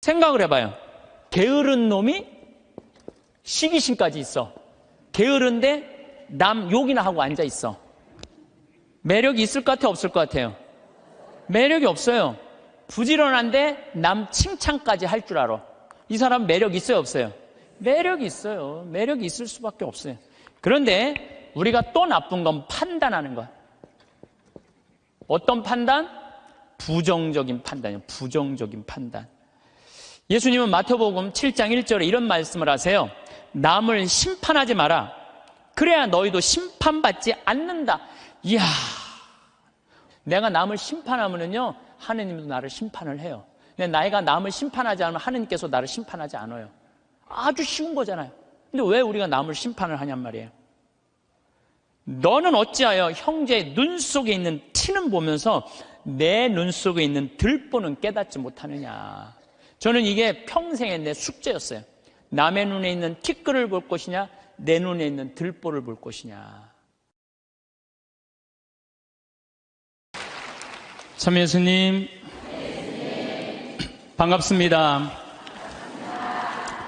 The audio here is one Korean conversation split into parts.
생각을 해봐요. 게으른 놈이 시기심까지 있어. 게으른데 남 욕이나 하고 앉아 있어. 매력이 있을 것 같아요, 없을 것 같아요? 매력이 없어요. 부지런한데 남 칭찬까지 할 줄 알아. 이 사람 매력 있어요, 없어요? 매력이 있어요. 매력이 있을 수밖에 없어요. 그런데 우리가 또 나쁜 건 판단하는 거야. 어떤 판단? 부정적인 판단이에요. 부정적인 판단. 예수님은 마태복음 7장 1절에 이런 말씀을 하세요. 남을 심판하지 마라. 그래야 너희도 심판받지 않는다. 이야, 내가 남을 심판하면은요, 하느님도 나를 심판을 해요. 근데 나이가 남을 심판하지 않으면 하느님께서 나를 심판하지 않아요. 아주 쉬운 거잖아요. 근데 왜 우리가 남을 심판을 하냔 말이에요. 너는 어찌하여 형제의 눈 속에 있는 티는 보면서 내 눈 속에 있는 들보는 깨닫지 못하느냐. 저는 이게 평생의 내 숙제였어요. 남의 눈에 있는 티끌을 볼 것이냐, 내 눈에 있는 들보를 볼 것이냐. 참 예수님, 반갑습니다.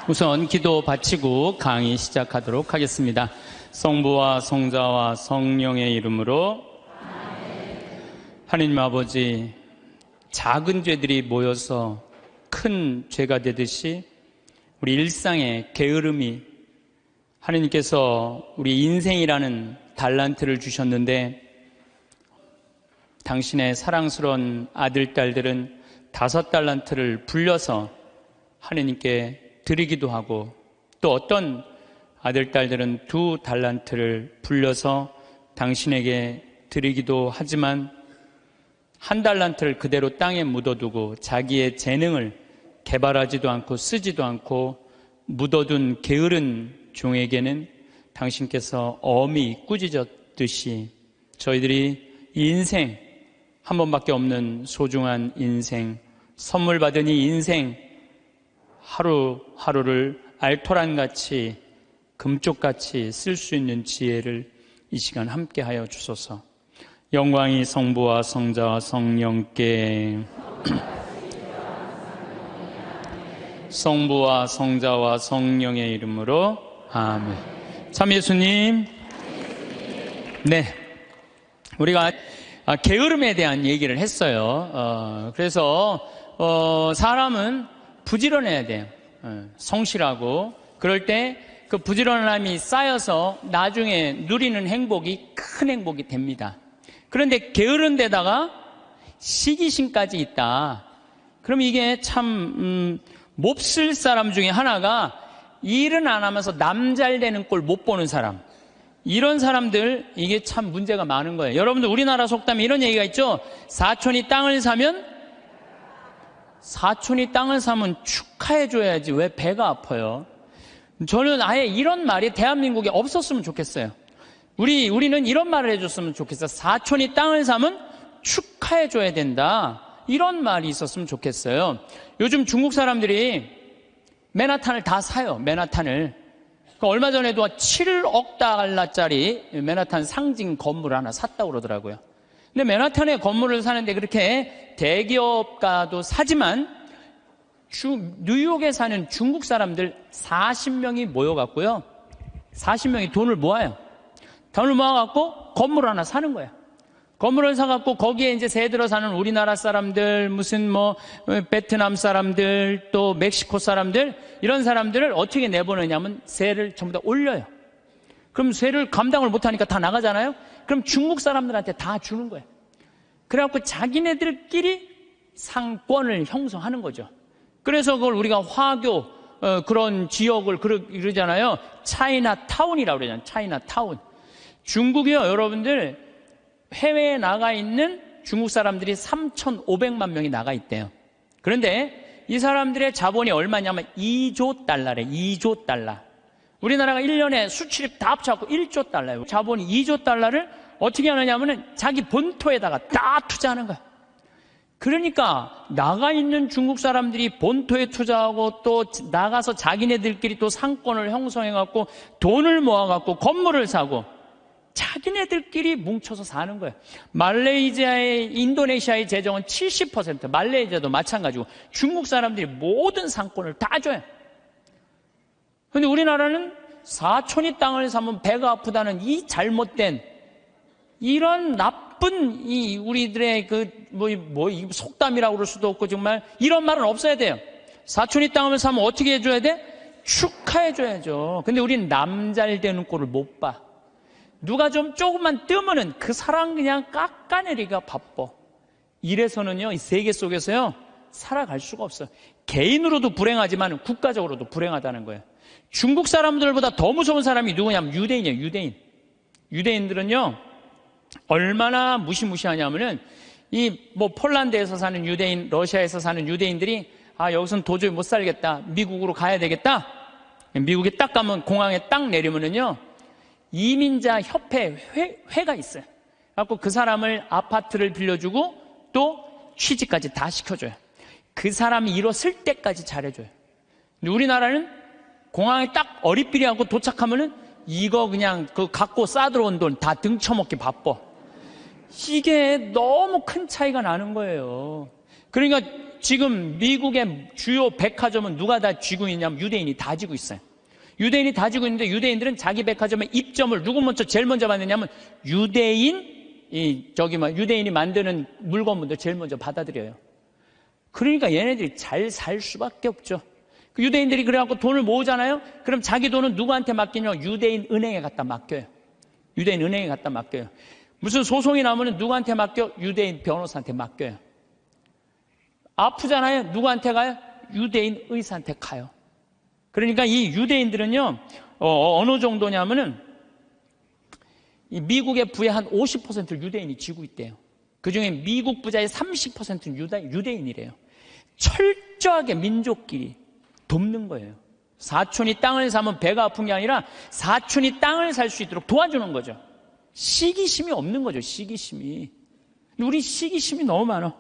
우선 기도 바치고 강의 시작하도록 하겠습니다. 성부와 성자와 성령의 이름으로. 하느님 아버지, 작은 죄들이 모여서 큰 죄가 되듯이 우리 일상의 게으름이, 하느님께서 우리 인생이라는 달란트를 주셨는데 당신의 사랑스러운 아들, 딸들은 5달란트를 불려서 하느님께 드리기도 하고, 또 어떤 아들, 딸들은 2달란트를 불려서 당신에게 드리기도 하지만 1달란트를 그대로 땅에 묻어두고 자기의 재능을 개발하지도 않고 쓰지도 않고 묻어둔 게으른 종에게는 당신께서 엄히 꾸짖었듯이 저희들이 이 인생, 한 번밖에 없는 소중한 인생, 선물 받은 이 인생 하루하루를 알토란같이 금쪽같이 쓸 수 있는 지혜를 이 시간 함께하여 주소서. 영광이 성부와 성자와 성령께, 성부와 성자와 성령의 이름으로 아멘. 참 예수님, 네, 우리가 게으름에 대한 얘기를 했어요. 그래서 사람은 부지런해야 돼요. 성실하고. 그럴 때 그 부지런함이 쌓여서 나중에 누리는 행복이 큰 행복이 됩니다. 그런데 게으른 데다가 시기심까지 있다. 그럼 이게 참 몹쓸 사람 중에 하나가 일은 안 하면서 남 잘 되는 꼴 못 보는 사람. 이런 사람들, 이게 참 문제가 많은 거예요. 여러분들 우리나라 속담에 이런 얘기가 있죠. 사촌이 땅을 사면 축하해줘야지 왜 배가 아파요. 저는 아예 이런 말이 대한민국에 없었으면 좋겠어요. 우리는 이런 말을 해줬으면 좋겠어요. 사촌이 땅을 사면 축하해줘야 된다. 이런 말이 있었으면 좋겠어요. 요즘 중국 사람들이 맨하탄을 다 사요. 맨하탄을. 얼마 전에도 7억 달러짜리 맨하탄 상징 건물 하나 샀다고 그러더라고요. 근데 맨하탄에 건물을 사는데 그렇게 대기업가도 사지만 뉴욕에 사는 중국 사람들 40명이 모여갖고요. 40명이 돈을 모아요. 돈을 모아갖고 건물 하나 사는 거예요. 건물을 사갖고 거기에 이제 새 들어 사는 우리나라 사람들, 무슨 베트남 사람들, 또 멕시코 사람들, 이런 사람들을 어떻게 내보내냐면 세를 전부 다 올려요. 그럼 세를 감당을 못하니까 다 나가잖아요. 그럼 중국 사람들한테 다 주는 거예요. 그래갖고 자기네들끼리 상권을 형성하는 거죠. 그래서 그걸 우리가 화교 그런 지역을 그러잖아요. 차이나타운이라고 그러잖아요. 차이나타운. 중국이요, 여러분들 해외에 나가 있는 중국 사람들이 3,500만 명이 나가 있대요. 그런데 이 사람들의 자본이 얼마냐면 2조 달러래. 2조 달러. 우리나라가 1년에 수출입 다 합쳐갖고 1조 달러예요. 자본이 2조 달러를 어떻게 하느냐면은 자기 본토에다가 다 투자하는 거야. 그러니까 나가 있는 중국 사람들이 본토에 투자하고 또 나가서 자기네들끼리 또 상권을 형성해갖고 돈을 모아갖고 건물을 사고, 자기네들끼리 뭉쳐서 사는 거예요. 말레이시아의, 인도네시아의 재정은 70%, 말레이시아도 마찬가지고 중국 사람들이 모든 상권을 다 줘요. 그런데 우리나라는 사촌이 땅을 사면 배가 아프다는 이 잘못된, 이런 나쁜 이 우리들의 속담이라고 그럴 수도 없고, 정말 이런 말은 없어야 돼요. 사촌이 땅을 사면 어떻게 해줘야 돼? 축하해줘야죠. 근데 우리는 남 잘 되는 꼴을 못 봐. 누가 좀 조금만 뜨면은 그 사람 그냥 깎아내리기가 바빠. 이래서는요, 이 세계 속에서요, 살아갈 수가 없어요. 개인으로도 불행하지만 국가적으로도 불행하다는 거예요. 중국 사람들보다 더 무서운 사람이 누구냐면 유대인이에요, 유대인. 유대인들은요, 얼마나 무시무시하냐면은, 폴란드에서 사는 유대인, 러시아에서 사는 유대인들이, 여기서는 도저히 못 살겠다. 미국으로 가야 되겠다. 미국에 딱 가면, 공항에 딱 내리면은요, 이민자 협회 회가 있어요. 그래갖고 그 사람을 아파트를 빌려주고 또 취직까지 다 시켜줘요. 그 사람이 일었을 때까지 잘해줘요. 근데 우리나라는 공항에 딱 어리삐리하고 도착하면은 이거 그냥 갖고 싸들어온 돈 다 등쳐먹기 바빠. 이게 너무 큰 차이가 나는 거예요. 그러니까 지금 미국의 주요 백화점은 누가 다 쥐고 있냐면 유대인이 다 쥐고 있어요. 유대인이 다 쥐고 있는데 유대인들은 자기 백화점에 입점을 누구 제일 먼저 받느냐면 유대인이 만드는 물건분들 제일 먼저 받아들여요. 그러니까 얘네들이 잘 살 수밖에 없죠. 그 유대인들이 그래갖고 돈을 모으잖아요. 그럼 자기 돈은 누구한테 맡기냐? 유대인 은행에 갖다 맡겨요. 유대인 은행에 갖다 맡겨요. 무슨 소송이 나오면 누구한테 맡겨? 유대인 변호사한테 맡겨요. 아프잖아요. 누구한테 가요? 유대인 의사한테 가요. 그러니까 이 유대인들은요, 어느 정도냐면은, 이 미국의 부의 한 50%를 유대인이 쥐고 있대요. 그 중에 미국 부자의 30%는 유대인이래요. 철저하게 민족끼리 돕는 거예요. 사촌이 땅을 사면 배가 아픈 게 아니라 사촌이 땅을 살 수 있도록 도와주는 거죠. 시기심이 없는 거죠, 시기심이. 우리 시기심이 너무 많아.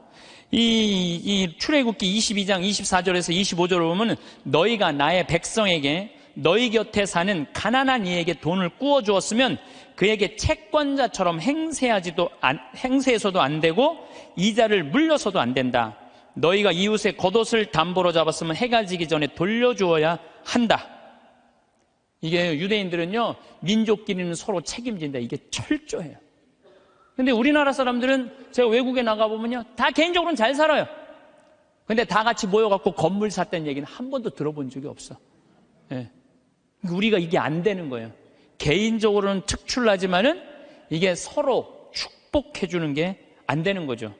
이 출애굽기 22장 24절에서 25절을 보면 너희가 나의 백성에게 너희 곁에 사는 가난한 이에게 돈을 꾸어 주었으면 그에게 채권자처럼 행세해서도 안 되고 이자를 물려서도 안 된다. 너희가 이웃의 겉옷을 담보로 잡았으면 해가 지기 전에 돌려주어야 한다. 이게 유대인들은요, 민족끼리는 서로 책임진다. 이게 철저해요. 근데 우리나라 사람들은 제가 외국에 나가보면요, 다 개인적으로는 잘 살아요. 근데 다 같이 모여갖고 건물 샀다는 얘기는 한 번도 들어본 적이 없어. 예. 우리가 이게 안 되는 거예요. 개인적으로는 특출나지만은 이게 서로 축복해주는 게 안 되는 거죠.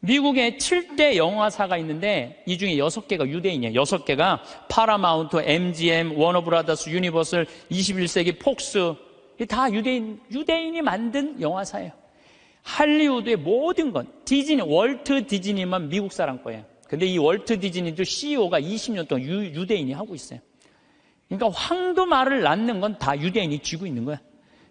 미국에 7대 영화사가 있는데 이 중에 6개가 유대인이에요. 6개가 파라마운트, MGM, 워너브라더스, 유니버설, 21세기 폭스, 다 유대인이 만든 영화사예요. 할리우드의 모든 건, 디즈니, 월트 디즈니만 미국 사람 거예요. 근데 이 월트 디즈니도 CEO가 20년 동안 유대인이 하고 있어요. 그러니까 황도말을 낳는 건 다 유대인이 쥐고 있는 거야.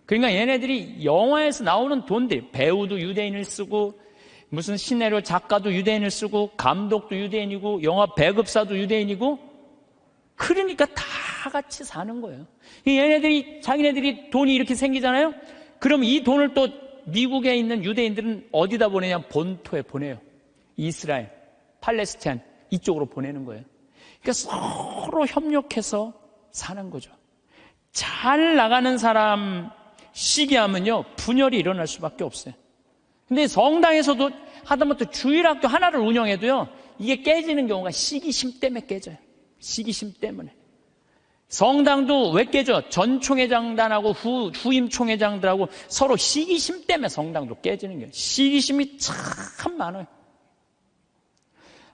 그러니까 얘네들이 영화에서 나오는 돈들, 배우도 유대인을 쓰고, 무슨 시나리오 작가도 유대인을 쓰고, 감독도 유대인이고, 영화 배급사도 유대인이고, 그러니까 다 같이 사는 거예요. 자기네들이 돈이 이렇게 생기잖아요? 그럼 이 돈을 또 미국에 있는 유대인들은 어디다 보내냐? 본토에 보내요. 이스라엘, 팔레스타인 이쪽으로 보내는 거예요. 그러니까 서로 협력해서 사는 거죠. 잘 나가는 사람 시기하면요, 분열이 일어날 수밖에 없어요. 근데 성당에서도 하다못해 주일학교 하나를 운영해도요, 이게 깨지는 경우가 시기심 때문에 깨져요. 시기심 때문에. 성당도 왜 깨져? 전 총회장단하고 후임 총회장들하고 서로 시기심 때문에 성당도 깨지는 거예요. 시기심이 참 많아요.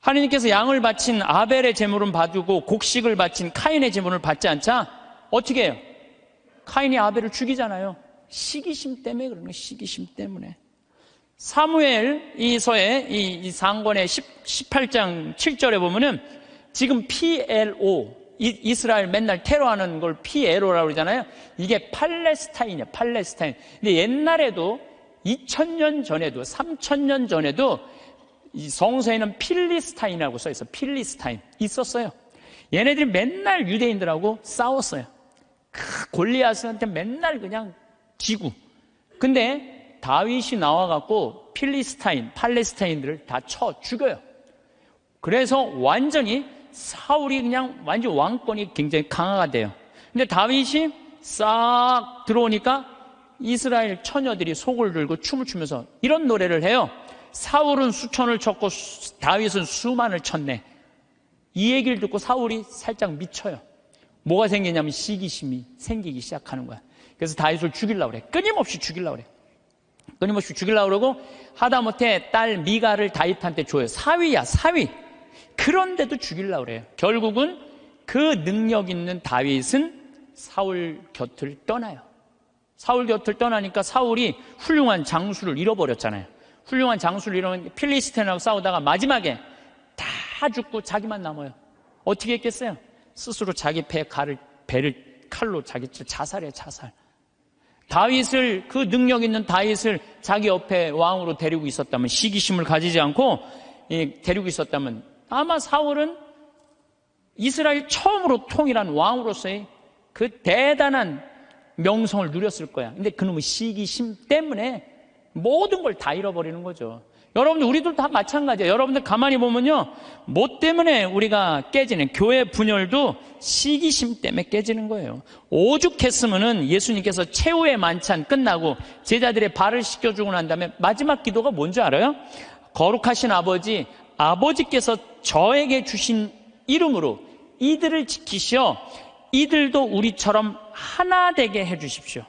하나님께서 양을 바친 아벨의 제물은 받고 곡식을 바친 카인의 제물을 받지 않자 어떻게 해요? 카인이 아벨을 죽이잖아요. 시기심 때문에 그러는 거예요. 시기심 때문에. 사무엘 이서의 이 상권의 18장 7절에 보면은 지금 PLO, 이스라엘 맨날 테러하는 걸 PLO라고 그러잖아요. 이게 팔레스타인이에요. 팔레스타인. 근데 옛날에도 2000년 전에도 3000년 전에도 이 성서에는 필리스타인이라고 써있어요. 필리스타인 있었어요. 얘네들이 맨날 유대인들하고 싸웠어요. 골리앗한테 맨날 그냥 지고, 근데 다윗이 나와갖고 팔레스타인들을 다 쳐 죽여요. 그래서 완전히 사울이 그냥 완전 왕권이 굉장히 강화가 돼요. 근데 다윗이 싹 들어오니까 이스라엘 처녀들이 속을 들고 춤을 추면서 이런 노래를 해요. 사울은 수천을 쳤고 다윗은 수만을 쳤네. 이 얘기를 듣고 사울이 살짝 미쳐요. 뭐가 생기냐면 시기심이 생기기 시작하는 거야. 그래서 다윗을 죽이려고 그래. 끊임없이 죽이려고 그래. 끊임없이 죽이려고 그러고 하다못해 딸 미가를 다윗한테 줘요. 사위야, 사위. 그런데도 죽이려고 그래요. 결국은 그 능력 있는 다윗은 사울 곁을 떠나요. 사울 곁을 떠나니까 사울이 훌륭한 장수를 잃어버렸잖아요. 훌륭한 장수를 잃어버린 필리스틴하고 싸우다가 마지막에 다 죽고 자기만 남아요. 어떻게 했겠어요? 스스로 자기 배를 칼로 자기 자살해요. 자살. 다윗을, 그 능력 있는 다윗을 자기 옆에 왕으로 데리고 있었다면, 시기심을 가지지 않고 데리고 있었다면 아마 사울은 이스라엘 처음으로 통일한 왕으로서의 그 대단한 명성을 누렸을 거야. 근데 그놈의 시기심 때문에 모든 걸 다 잃어버리는 거죠. 여러분들, 우리들 다 마찬가지예요. 여러분들 가만히 보면요, 뭐 때문에 우리가 깨지는, 교회 분열도 시기심 때문에 깨지는 거예요. 오죽했으면은 예수님께서 최후의 만찬 끝나고 제자들의 발을 씻겨주고 난 다음에 마지막 기도가 뭔지 알아요? 거룩하신 아버지, 아버지께서 저에게 주신 이름으로 이들을 지키시어 이들도 우리처럼 하나 되게 해주십시오.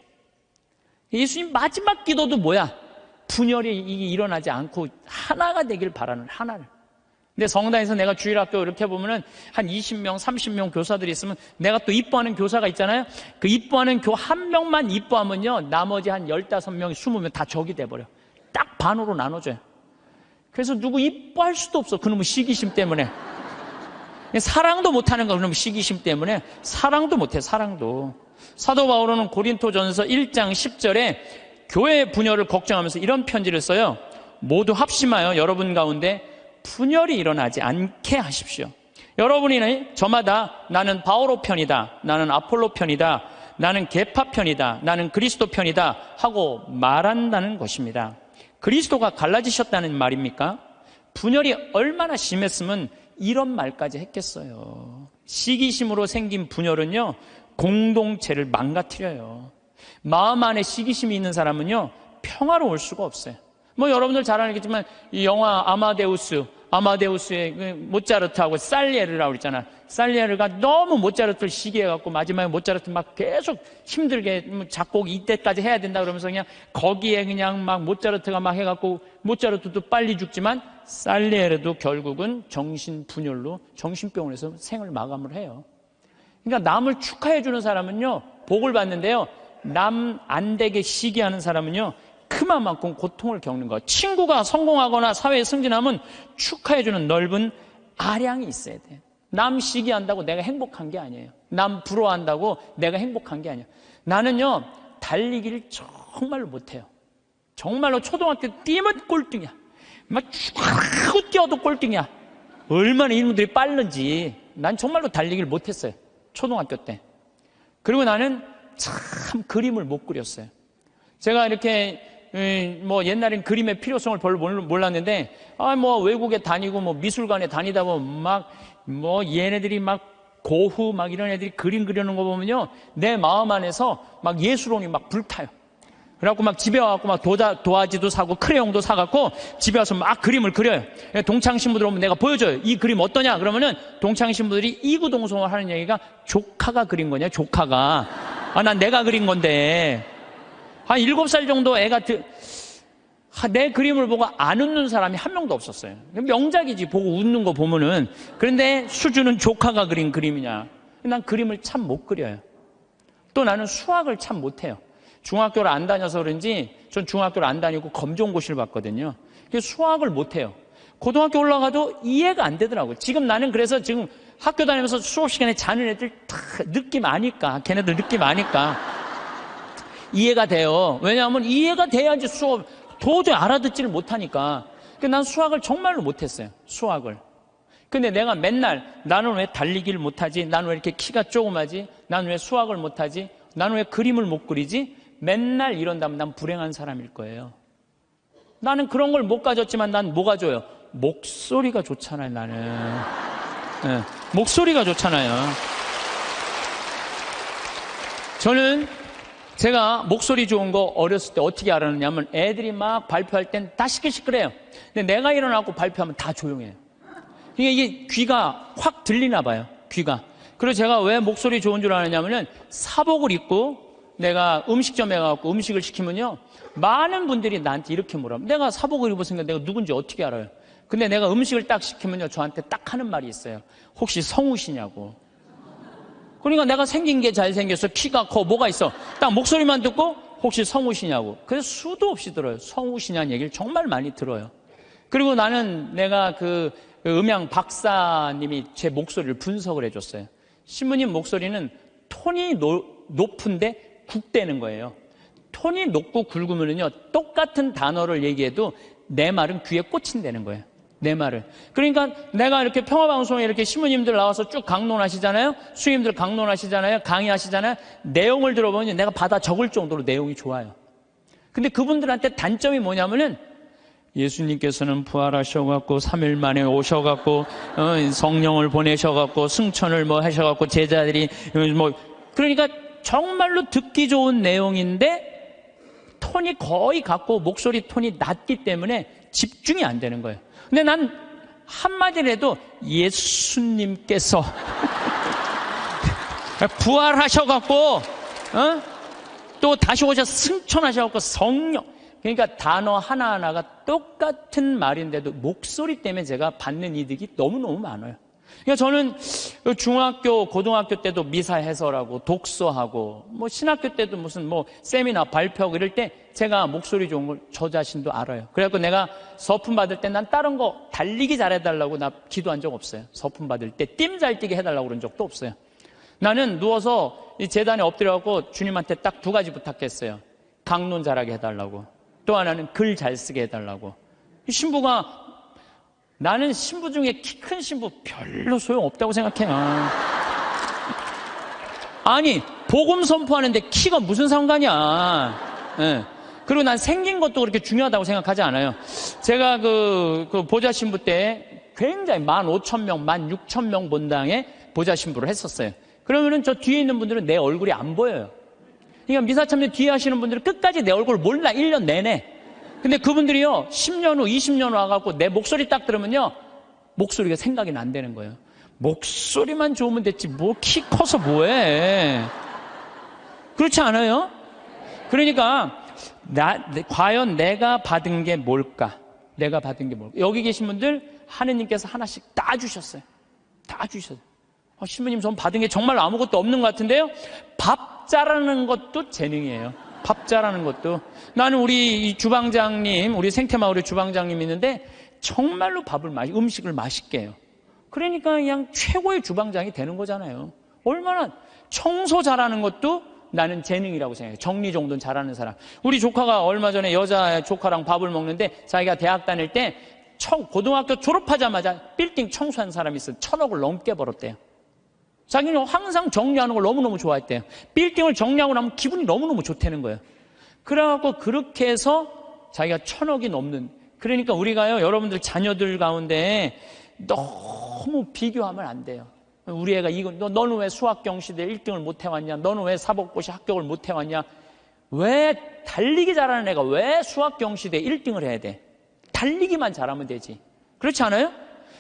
예수님 마지막 기도도 뭐야? 분열이 일어나지 않고 하나가 되길 바라는, 하나를. 근데 성당에서 내가 주일학교 이렇게 보면은 한 20명, 30명 교사들이 있으면 내가 또 이뻐하는 교사가 있잖아요. 그 이뻐하는 교 한 명만 이뻐하면요, 나머지 한 15명이, 20명 다 적이 돼버려. 딱 반으로 나눠줘요. 그래서 누구 이뻐할 수도 없어. 그놈의 시기심 때문에. 사랑도 못하는 거야. 그놈의 시기심 때문에. 사랑도 못해, 사랑도. 사도 바울은 고린토전서 1장 10절에 교회 분열을 걱정하면서 이런 편지를 써요. 모두 합심하여 여러분 가운데 분열이 일어나지 않게 하십시오. 여러분이 저마다 나는 바오로 편이다, 나는 아폴로 편이다, 나는 계파 편이다, 나는 그리스도 편이다 하고 말한다는 것입니다. 그리스도가 갈라지셨다는 말입니까? 분열이 얼마나 심했으면 이런 말까지 했겠어요. 시기심으로 생긴 분열은요, 공동체를 망가뜨려요. 마음 안에 시기심이 있는 사람은요, 평화로울 수가 없어요. 뭐 여러분들 잘 알겠지만 이 영화 아마데우스의 모차르트하고 살리에르라고 그랬잖아. 살리에르가 너무 모차르트를 시기해갖고 마지막에 모차르트 막 계속 힘들게 작곡 이때까지 해야 된다 그러면서 그냥 거기에 그냥 막 모차르트가 막 해갖고 모차르트도 빨리 죽지만 살리에르도 결국은 정신분열로 정신병원에서 생을 마감을 해요. 그러니까 남을 축하해주는 사람은요, 복을 받는데요, 남 안 되게 시기하는 사람은요, 그만큼 고통을 겪는 거예요. 친구가 성공하거나 사회에 승진하면 축하해주는 넓은 아량이 있어야 돼요. 남 시기한다고 내가 행복한 게 아니에요. 남 부러워한다고 내가 행복한 게 아니에요. 나는요, 달리기를 정말로 못해요. 정말로 초등학교 때 뛰면 꼴등이야. 막 쭉 뛰어도 꼴등이야. 얼마나 이놈들이 빠른지. 난 정말로 달리기를 못했어요. 초등학교 때. 그리고 나는 참 그림을 못 그렸어요. 제가 이렇게 뭐 옛날엔 그림의 필요성을 별로 몰랐는데, 뭐 외국에 다니고 뭐 미술관에 다니다 보면 막 뭐 얘네들이 막 고흐 막 이런 애들이 그림 그리는 거 보면요, 내 마음 안에서 막 예술혼이 막 불타요. 그래갖고 막 집에 와갖고 막 도화지도 사고 크레용도 사갖고 집에 와서 막 그림을 그려요. 동창 신부들 오면 내가 보여줘요. 이 그림 어떠냐? 그러면은 동창 신부들이 이구동성을 하는 얘기가 조카가 그린 거냐? 조카가. 난 내가 그린 건데. 한 7살 정도 애가 내 그림을 보고 안 웃는 사람이 한 명도 없었어요. 명작이지, 보고 웃는 거 보면은. 그런데 수준은 조카가 그린 그림이냐. 난 그림을 참 못 그려요. 또 나는 수학을 참 못해요. 중학교를 안 다녀서 그런지 전 중학교를 안 다니고 검정고시를 봤거든요. 그래서 수학을 못해요. 고등학교 올라가도 이해가 안 되더라고요. 지금 나는 그래서 지금 학교 다니면서 수업 시간에 자는 애들 다 느낌 아니까, 걔네들 느낌 아니까 이해가 돼요. 왜냐하면 이해가 돼야지 수업 도저히 알아듣지를 못하니까. 난 수학을 정말로 못했어요. 수학을. 근데 내가 맨날 나는 왜 달리기를 못하지? 나는 왜 이렇게 키가 조그마지? 나는 왜 수학을 못하지? 나는 왜 그림을 못 그리지? 맨날 이런다면 난 불행한 사람일 거예요. 나는 그런 걸 못 가졌지만 난 뭐가 줘요? 목소리가 좋잖아요, 나는. 네, 목소리가 좋잖아요. 저는 제가 목소리 좋은 거 어렸을 때 어떻게 알았느냐면 애들이 막 발표할 땐 다 시끌시끌해요. 근데 내가 일어나고 발표하면 다 조용해요. 그러니까 이게 귀가 확 들리나 봐요, 귀가. 그리고 제가 왜 목소리 좋은 줄 아느냐면은 사복을 입고 내가 음식점에 가서 음식을 시키면요, 많은 분들이 나한테 이렇게 물어요. 내가 사복을 입었으니까 내가 누군지 어떻게 알아요? 근데 내가 음식을 딱 시키면요, 저한테 딱 하는 말이 있어요. 혹시 성우시냐고. 그러니까 내가 생긴 게 잘생겼어, 키가 커, 뭐가 있어. 딱 목소리만 듣고 혹시 성우시냐고. 그래서 수도 없이 들어요. 성우시냐는 얘기를 정말 많이 들어요. 그리고 내가 그 음향 박사님이 제 목소리를 분석을 해줬어요. 신부님 목소리는 톤이 높은데 굵대는 거예요. 톤이 높고 굵으면요, 똑같은 단어를 얘기해도 내 말은 귀에 꽂힌다는 거예요. 내 말을. 그러니까 내가 이렇게 평화방송에 이렇게 신부님들 나와서 쭉 강론하시잖아요. 수임들 강론하시잖아요. 강의하시잖아요. 내용을 들어보면 내가 받아 적을 정도로 내용이 좋아요. 근데 그분들한테 단점이 뭐냐면은 예수님께서는 부활하셔갖고 3일 만에 오셔갖고 성령을 보내셔갖고 승천을 뭐 하셔갖고 제자들이 뭐, 그러니까 정말로 듣기 좋은 내용인데 톤이 거의 같고 목소리 톤이 낮기 때문에 집중이 안 되는 거예요. 근데 난 한마디라도 예수님께서 부활하셔갖고 또 다시 오셔서 승천하셔갖고 성령, 그러니까 단어 하나하나가 똑같은 말인데도 목소리 때문에 제가 받는 이득이 너무너무 많아요. 그러니까 저는 중학교, 고등학교 때도 미사 해설하고 독서하고 뭐 신학교 때도 무슨 뭐 세미나 발표하고 이럴 때 제가 목소리 좋은 걸 저 자신도 알아요. 그래갖고 내가 서품 받을 때 난 다른 거 달리기 잘해달라고 나 기도한 적 없어요. 서품 받을 때 뜀 잘 뛰게 해달라고 그런 적도 없어요. 나는 누워서 이 재단에 엎드려갖고 주님한테 딱 2가지 부탁했어요. 강론 잘하게 해달라고, 또 하나는 글 잘 쓰게 해달라고. 신부가, 나는 신부 중에 키 큰 신부 별로 소용없다고 생각해요. 아니, 복음 선포하는데 키가 무슨 상관이야. 네. 그리고 난 생긴 것도 그렇게 중요하다고 생각하지 않아요. 제가 그 보좌 신부 때 굉장히 15,000명, 16,000명 본당에 보좌 신부를 했었어요. 그러면은 저 뒤에 있는 분들은 내 얼굴이 안 보여요. 그러니까 미사참여 뒤에 하시는 분들은 끝까지 내 얼굴을 몰라, 1년 내내. 근데 그분들이요, 10년 후, 20년 후 와갖고 내 목소리 딱 들으면요, 목소리가 생각이 안 되는 거예요. 목소리만 좋으면 됐지, 뭐 키 커서 뭐해. 그렇지 않아요? 그러니까 과연 내가 받은 게 뭘까? 내가 받은 게 뭘까? 여기 계신 분들 하느님께서 하나씩 다 주셨어요. 다 주셨어요. 신부님 전 받은 게 정말 아무것도 없는 것 같은데요, 밥 잘하는 것도 재능이에요. 밥 잘하는 것도. 나는 우리 이 주방장님, 우리 생태마을의 주방장님 있는데 정말로 음식을 맛있게 해요. 그러니까 그냥 최고의 주방장이 되는 거잖아요. 얼마나. 청소 잘하는 것도 나는 재능이라고 생각해요. 정리 정돈 잘하는 사람. 우리 조카가 얼마 전에 여자 조카랑 밥을 먹는데 자기가 대학 다닐 때 고등학교 졸업하자마자 빌딩 청소한 사람이 있어요. 1,000억을 넘게 벌었대요. 자기는 항상 정리하는 걸 너무너무 좋아했대요. 빌딩을 정리하고 나면 기분이 너무너무 좋다는 거예요. 그래갖고 그렇게 해서 자기가 1,000억이 넘는. 그러니까 우리가요, 여러분들 자녀들 가운데 너무 비교하면 안 돼요. 우리 애가 너는 왜 수학경시대 1등을 못 해왔냐? 너는 왜 사법고시 합격을 못 해왔냐? 왜 달리기 잘하는 애가 왜 수학경시대 1등을 해야 돼? 달리기만 잘하면 되지. 그렇지 않아요?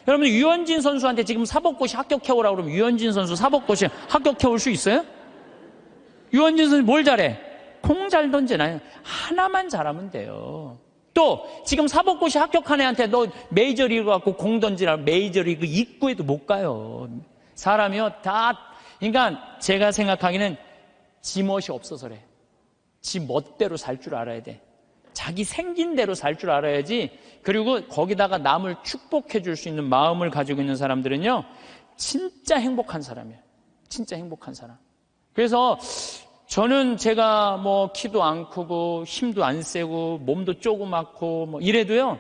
여러분, 유현진 선수한테 지금 사법고시 합격해오라고 그러면 유현진 선수 사법고시 합격해올 수 있어요? 유현진 선수 뭘 잘해? 공 잘 던지나요? 하나만 잘하면 돼요. 또 지금 사법고시 합격한 애한테 너 메이저리그 갖고 공 던지라, 메이저리그 입구에도 못 가요. 사람이요, 다. 그러니까 제가 생각하기는 지 멋이 없어서 그래. 지 멋대로 살 줄 알아야 돼. 자기 생긴 대로 살 줄 알아야지. 그리고 거기다가 남을 축복해 줄 수 있는 마음을 가지고 있는 사람들은요, 진짜 행복한 사람이에요. 진짜 행복한 사람. 그래서 저는 제가 뭐 키도 안 크고 힘도 안 세고 몸도 조그맣고 뭐 이래도요,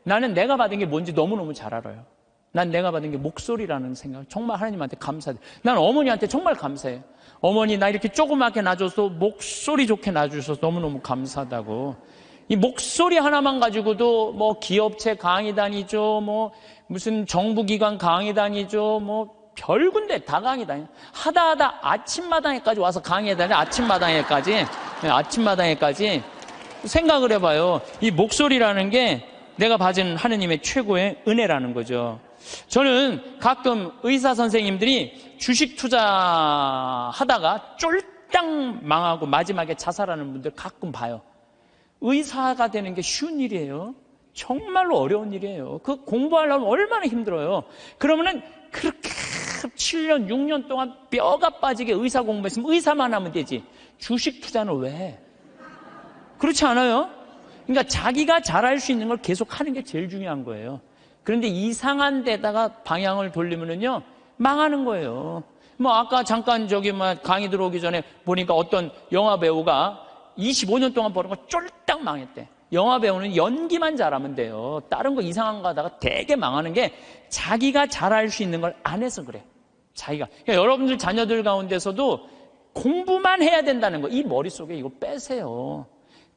나는 내가 받은 게 뭔지 너무너무 잘 알아요. 난 내가 받은 게 목소리라는 생각, 정말 하나님한테 감사해요. 난 어머니한테 정말 감사해요. 어머니, 나 이렇게 조그맣게 낳아줘서 목소리 좋게 낳아주셔서 너무너무 감사하다고. 이 목소리 하나만 가지고도 뭐 기업체 강의 다니죠, 뭐 무슨 정부기관 강의 다니죠, 뭐 별군데 다 강의 다녀. 하다 아침마당에까지 와서 강의해 다녀. 아침마당에까지 생각을 해봐요. 이 목소리라는 게 내가 받은 하느님의 최고의 은혜라는 거죠. 저는 가끔 의사 선생님들이 주식 투자하다가 쫄딱 망하고 마지막에 자살하는 분들 가끔 봐요. 의사가 되는 게 쉬운 일이에요. 정말로 어려운 일이에요. 그 공부하려면 얼마나 힘들어요. 그러면은 그렇게 7년, 6년 동안 뼈가 빠지게 의사 공부했으면 의사만 하면 되지. 주식 투자는 왜 해? 그렇지 않아요? 그러니까 자기가 잘할 수 있는 걸 계속 하는 게 제일 중요한 거예요. 그런데 이상한 데다가 방향을 돌리면은요, 망하는 거예요. 뭐 아까 잠깐 강의 들어오기 전에 보니까 어떤 영화 배우가 25년 동안 버는 거 쫄딱 망했대. 영화 배우는 연기만 잘하면 돼요. 다른 거 이상한 거 하다가 되게 망하는 게 자기가 잘할 수 있는 걸 안 해서 그래. 자기가. 그러니까 여러분들 자녀들 가운데서도 공부만 해야 된다는 거, 이 머릿속에 이거 빼세요.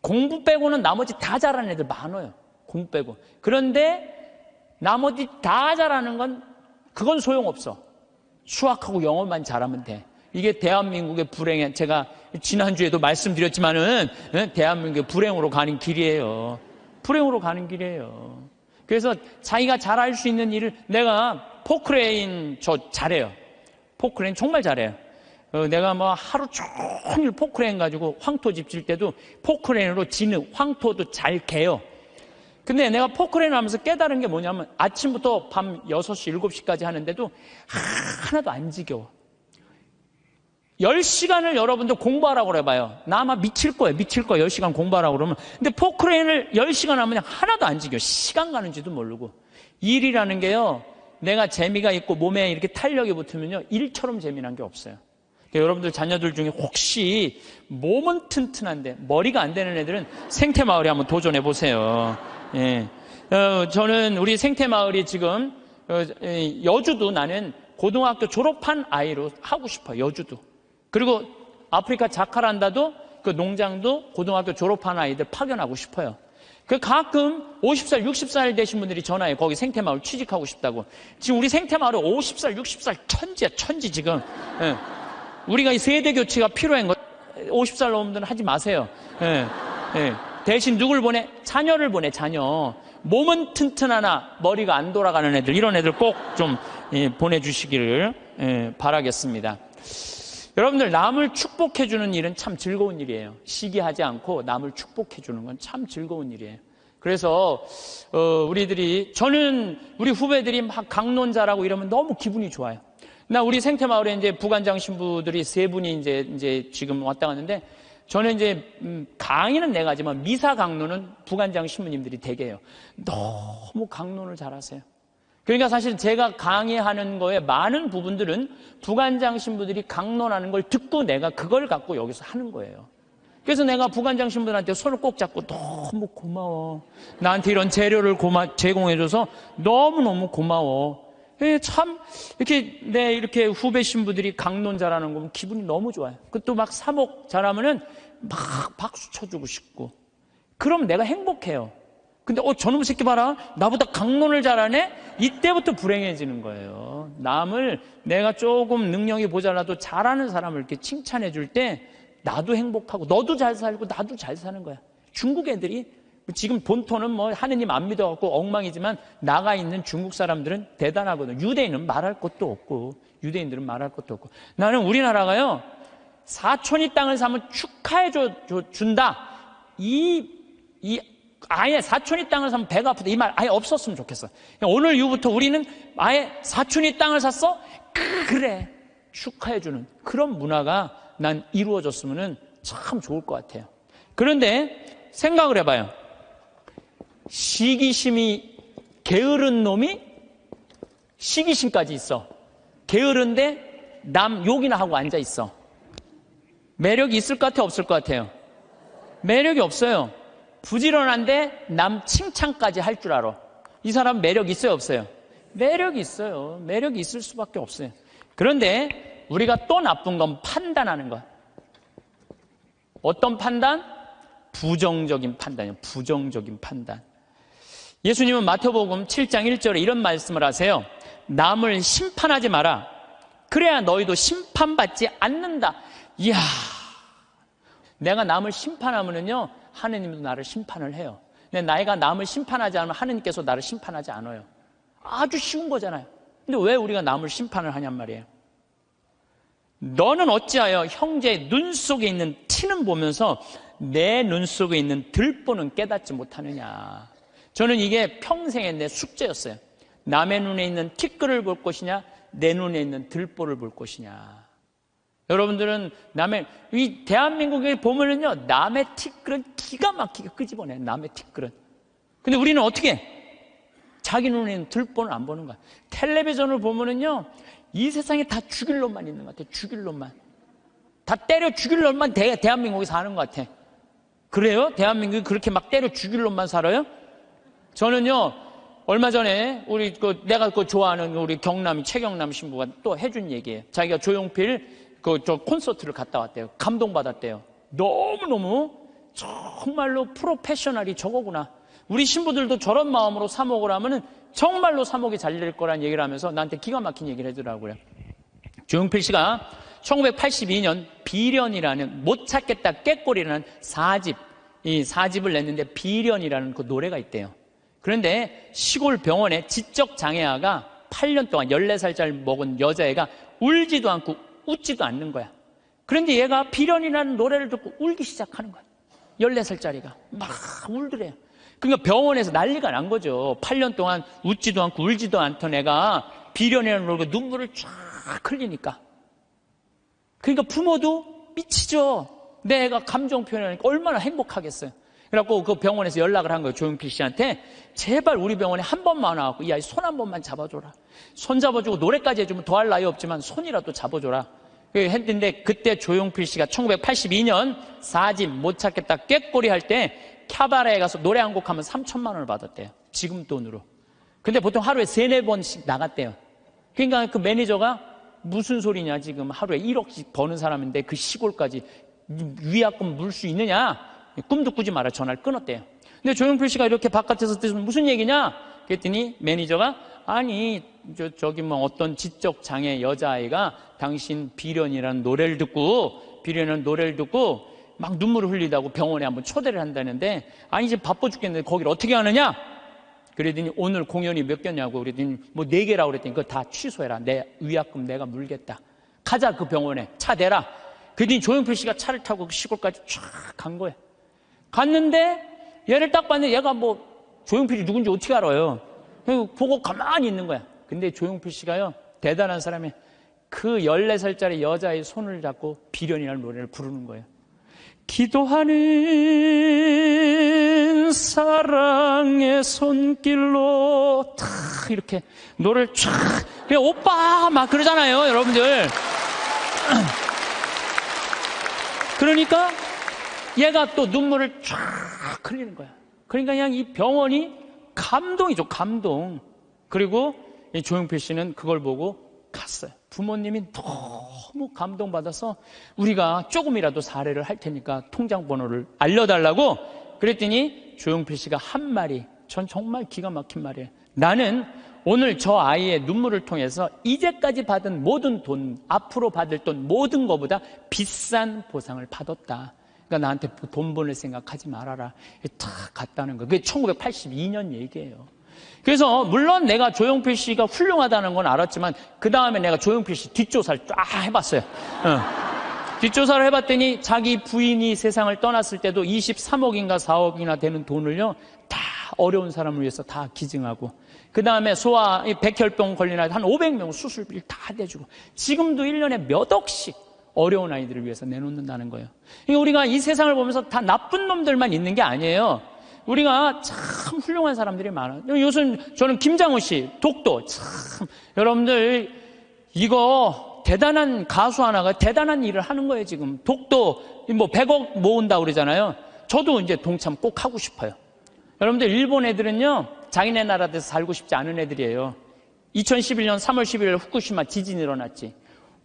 공부 빼고는 나머지 다 잘하는 애들 많아요. 공부 빼고. 그런데 나머지 다 잘하는 건 그건 소용없어. 수학하고 영어만 잘하면 돼. 이게 대한민국의 불행에, 제가 지난주에도 말씀드렸지만은 대한민국의 불행으로 가는 길이에요. 불행으로 가는 길이에요. 그래서 자기가 잘할 수 있는 일을, 내가 포크레인 저 잘해요. 포크레인 정말 잘해요. 내가 뭐 하루 종일 포크레인 가지고 황토 집 질 때도 포크레인으로 지는 황토도 잘 개요. 근데 내가 포크레인 하면서 깨달은 게 뭐냐면 아침부터 밤 6시, 7시까지 하는데도 하나도 안 지겨워. 10시간을 여러분들 공부하라고 그래봐요. 나 아마 미칠 거예요. 10시간 공부하라고 그러면. 근데 포크레인을 10시간 하면 그냥 하나도 안 지겨워. 시간 가는지도 모르고. 일이라는 게요, 내가 재미가 있고 몸에 이렇게 탄력이 붙으면요, 일처럼 재미난 게 없어요. 그러니까 여러분들 자녀들 중에 혹시 몸은 튼튼한데 머리가 안 되는 애들은 생태마을에 한번 도전해 보세요. 예. 저는 우리 생태마을이 지금 여주도 나는 고등학교 졸업한 아이로 하고 싶어요. 여주도. 그리고 아프리카 자카란다도 그 농장도 고등학교 졸업한 아이들 파견하고 싶어요. 그 가끔 50살, 60살 되신 분들이 전화해. 거기 생태마을 취직하고 싶다고. 지금 우리 생태마을은 50살, 60살 천지야, 천지 지금. 예. 우리가 이 세대 교체가 필요한 거. 50살 넘은 분들은 하지 마세요. 예. 예. 대신 누굴 보내? 자녀를 보내, 자녀. 몸은 튼튼하나 머리가 안 돌아가는 애들, 이런 애들 꼭 좀 보내주시기를 바라겠습니다. 여러분들, 남을 축복해주는 일은 참 즐거운 일이에요. 시기하지 않고 남을 축복해주는 건 참 즐거운 일이에요. 그래서 저는 우리 후배들이 막 강론자라고 이러면 너무 기분이 좋아요. 나 우리 생태마을에 이제 부관장 신부들이 3분이 이제 지금 왔다 갔는데, 저는 이제 강의는 내가 하지만 미사 강론은 부관장 신부님들이 되게 해요. 너무 강론을 잘하세요. 그러니까 사실 제가 강의하는 거에 많은 부분들은 부관장 신부들이 강론하는 걸 듣고 내가 그걸 갖고 여기서 하는 거예요. 그래서 내가 부관장 신부들한테 손을 꼭 잡고 너무 고마워. 나한테 이런 재료를 제공해줘서 너무너무 고마워. 참 이렇게 후배 신부들이 강론 잘하는 거 보면 기분이 너무 좋아요. 그것도 막 사목 잘하면은 막 박수 쳐주고 싶고. 그럼 내가 행복해요. 근데 저놈 새끼 봐라, 나보다 강론을 잘하네? 이때부터 불행해지는 거예요. 남을, 내가 조금 능력이 모자라도 잘하는 사람을 이렇게 칭찬해 줄 때 나도 행복하고 너도 잘 살고 나도 잘 사는 거야. 중국 애들이 지금 본토는 뭐 하느님 안 믿어갖고 엉망이지만 나가 있는 중국 사람들은 대단하거든. 유대인은 말할 것도 없고, 유대인들은 말할 것도 없고. 나는 우리나라가요, 사촌이 땅을 사면 축하해 준다. 아예 사촌이 땅을 사면 배가 아프다. 이 말 아예 없었으면 좋겠어. 오늘 이후부터 우리는 아예 사촌이 땅을 샀어? 그래. 축하해주는 그런 문화가 난 이루어졌으면 참 좋을 것 같아요. 그런데 생각을 해봐요. 시기심이 게으른 놈이 시기심까지 있어. 게으른데 남 욕이나 하고 앉아 있어. 매력이 있을 것 같아요? 없을 것 같아요? 매력이 없어요. 부지런한데 남 칭찬까지 할 줄 알아. 이 사람 매력 있어요? 없어요? 매력이 있어요. 매력이 있을 수밖에 없어요. 그런데 우리가 또 나쁜 건 판단하는 것. 어떤 판단? 부정적인 판단이에요. 부정적인 판단. 예수님은 마태복음 7장 1절에 이런 말씀을 하세요. 남을 심판하지 마라. 그래야 너희도 심판받지 않는다. 이야, 내가 남을 심판하면은요, 하느님도 나를 심판을 해요. 근데 내가 남을 심판하지 않으면 하느님께서 나를 심판하지 않아요. 아주 쉬운 거잖아요. 근데 왜 우리가 남을 심판을 하냔 말이에요. 너는 어찌하여 형제의 눈 속에 있는 티는 보면서 내 눈 속에 있는 들보는 깨닫지 못하느냐. 저는 이게 평생의 내 숙제였어요. 남의 눈에 있는 티끌을 볼 것이냐, 내 눈에 있는 들보를 볼 것이냐. 여러분들은 이 대한민국에 보면은요, 남의 티끌은 기가 막히게 끄집어내요. 남의 티끌은. 근데 우리는 어떻게 해? 자기 눈에 있는 들보는 안 보는 거야. 텔레비전을 보면은요, 이 세상에 다 죽일 놈만 있는 것 같아. 죽일 놈만. 다 때려 죽일 놈만 대한민국에 사는 것 같아. 그래요? 대한민국이 그렇게 막 때려 죽일 놈만 살아요? 저는요, 얼마 전에 내가 좋아하는 우리 최경남 신부가 또 해준 얘기예요. 자기가 조용필 콘서트를 갔다 왔대요. 감동받았대요. 너무너무 정말로 프로페셔널이 저거구나. 우리 신부들도 저런 마음으로 사목을 하면은 정말로 사목이 잘 될 거란 얘기를 하면서 나한테 기가 막힌 얘기를 해주더라고요. 조용필 씨가 1982년 비련이라는 못 찾겠다 꾀꼬리라는 4집, 이 4집을 냈는데 비련이라는 그 노래가 있대요. 그런데 시골 병원에 지적장애아가 8년 동안 14살짜리 먹은 여자애가 울지도 않고 웃지도 않는 거야. 그런데 얘가 비련이라는 노래를 듣고 울기 시작하는 거야. 14살짜리가 막 울더래요. 그러니까 병원에서 난리가 난 거죠. 8년 동안 웃지도 않고 울지도 않던 애가 비련이라는 노래로 눈물을 쫙 흘리니까. 그러니까 부모도 미치죠. 내 애가 감정 표현하니까 얼마나 행복하겠어요. 그래갖고 그 병원에서 연락을 한 거예요. 조용필 씨한테. 제발 우리 병원에 한 번만 와갖고 야, 손 한 번만 잡아줘라. 손 잡아주고 노래까지 해주면 더할 나위 없지만 손이라도 잡아줘라. 했는데 그때 조용필 씨가 1982년 4집 못 찾겠다 꾀꼬리 할 때 캬바레에 가서 노래 한 곡 하면 3천만 원을 받았대요. 지금 돈으로. 근데 보통 하루에 3-4번씩 나갔대요. 그러니까 그 매니저가 무슨 소리냐, 지금 하루에 1억씩 버는 사람인데 그 시골까지 위약금 물 수 있느냐? 꿈도 꾸지 마라. 전화를 끊었대요. 근데 조용필 씨가 이렇게 바깥에서 듣는 무슨 얘기냐? 그랬더니 매니저가 아니 저기 뭐 어떤 지적장애 여자아이가 당신 비련이라는 노래를 듣고 막 눈물을 흘리다고 병원에 한번 초대를 한다는데 아니 이제 바빠 죽겠는데 거기를 어떻게 하느냐? 그랬더니 오늘 공연이 몇 개냐고 그랬더니 뭐 4개라고 그랬더니 그거 다 취소해라. 내 위약금 내가 물겠다. 가자 그 병원에 차 대라. 그랬더니 조용필 씨가 차를 타고 그 시골까지 쫙 간 거예요. 갔는데 얘를 딱 봤는데 얘가 뭐 조용필이 누군지 어떻게 알아요. 보고 가만히 있는 거야. 근데 조용필 씨가요 대단한 사람이 그 14살짜리 여자의 손을 잡고 비련이라는 노래를 부르는 거예요. 기도하는 사랑의 손길로 탁 이렇게 노래를 쫙 그냥 오빠 막 그러잖아요 여러분들. 그러니까 얘가 또 눈물을 쫙 흘리는 거야. 그러니까 그냥 이 병원이 감동이죠. 감동. 그리고 이 조용필 씨는 그걸 보고 갔어요. 부모님이 너무 감동받아서 우리가 조금이라도 사례를 할 테니까 통장 번호를 알려달라고 그랬더니 조용필 씨가 한 말이 전 정말 기가 막힌 말이에요. 나는 오늘 저 아이의 눈물을 통해서 이제까지 받은 모든 돈, 앞으로 받을 돈 모든 것보다 비싼 보상을 받았다. 그러니까 나한테 돈 보낼 생각하지 말아라. 탁 갔다는 거예요. 그게 1982년 얘기예요. 그래서 물론 내가 조용필 씨가 훌륭하다는 건 알았지만 그 다음에 내가 조용필 씨 뒷조사를 쫙 해봤어요. 뒷조사를 해봤더니 자기 부인이 세상을 떠났을 때도 23억인가 4억이나 되는 돈을요 다 어려운 사람을 위해서 다 기증하고 그 다음에 소아 백혈병 걸린 아이들 한 500명 수술비를 다 대주고 지금도 1년에 몇 억씩 어려운 아이들을 위해서 내놓는다는 거예요. 우리가 이 세상을 보면서 다 나쁜 놈들만 있는 게 아니에요. 우리가 참 훌륭한 사람들이 많아요. 요즘 저는 김장훈 씨, 독도 참 여러분들 이거 대단한 가수 하나가 대단한 일을 하는 거예요. 지금 독도 뭐 100억 모은다고 그러잖아요. 저도 이제 동참 꼭 하고 싶어요. 여러분들 일본 애들은요 자기네 나라에서 살고 싶지 않은 애들이에요. 2011년 3월 11일 후쿠시마 지진이 일어났지.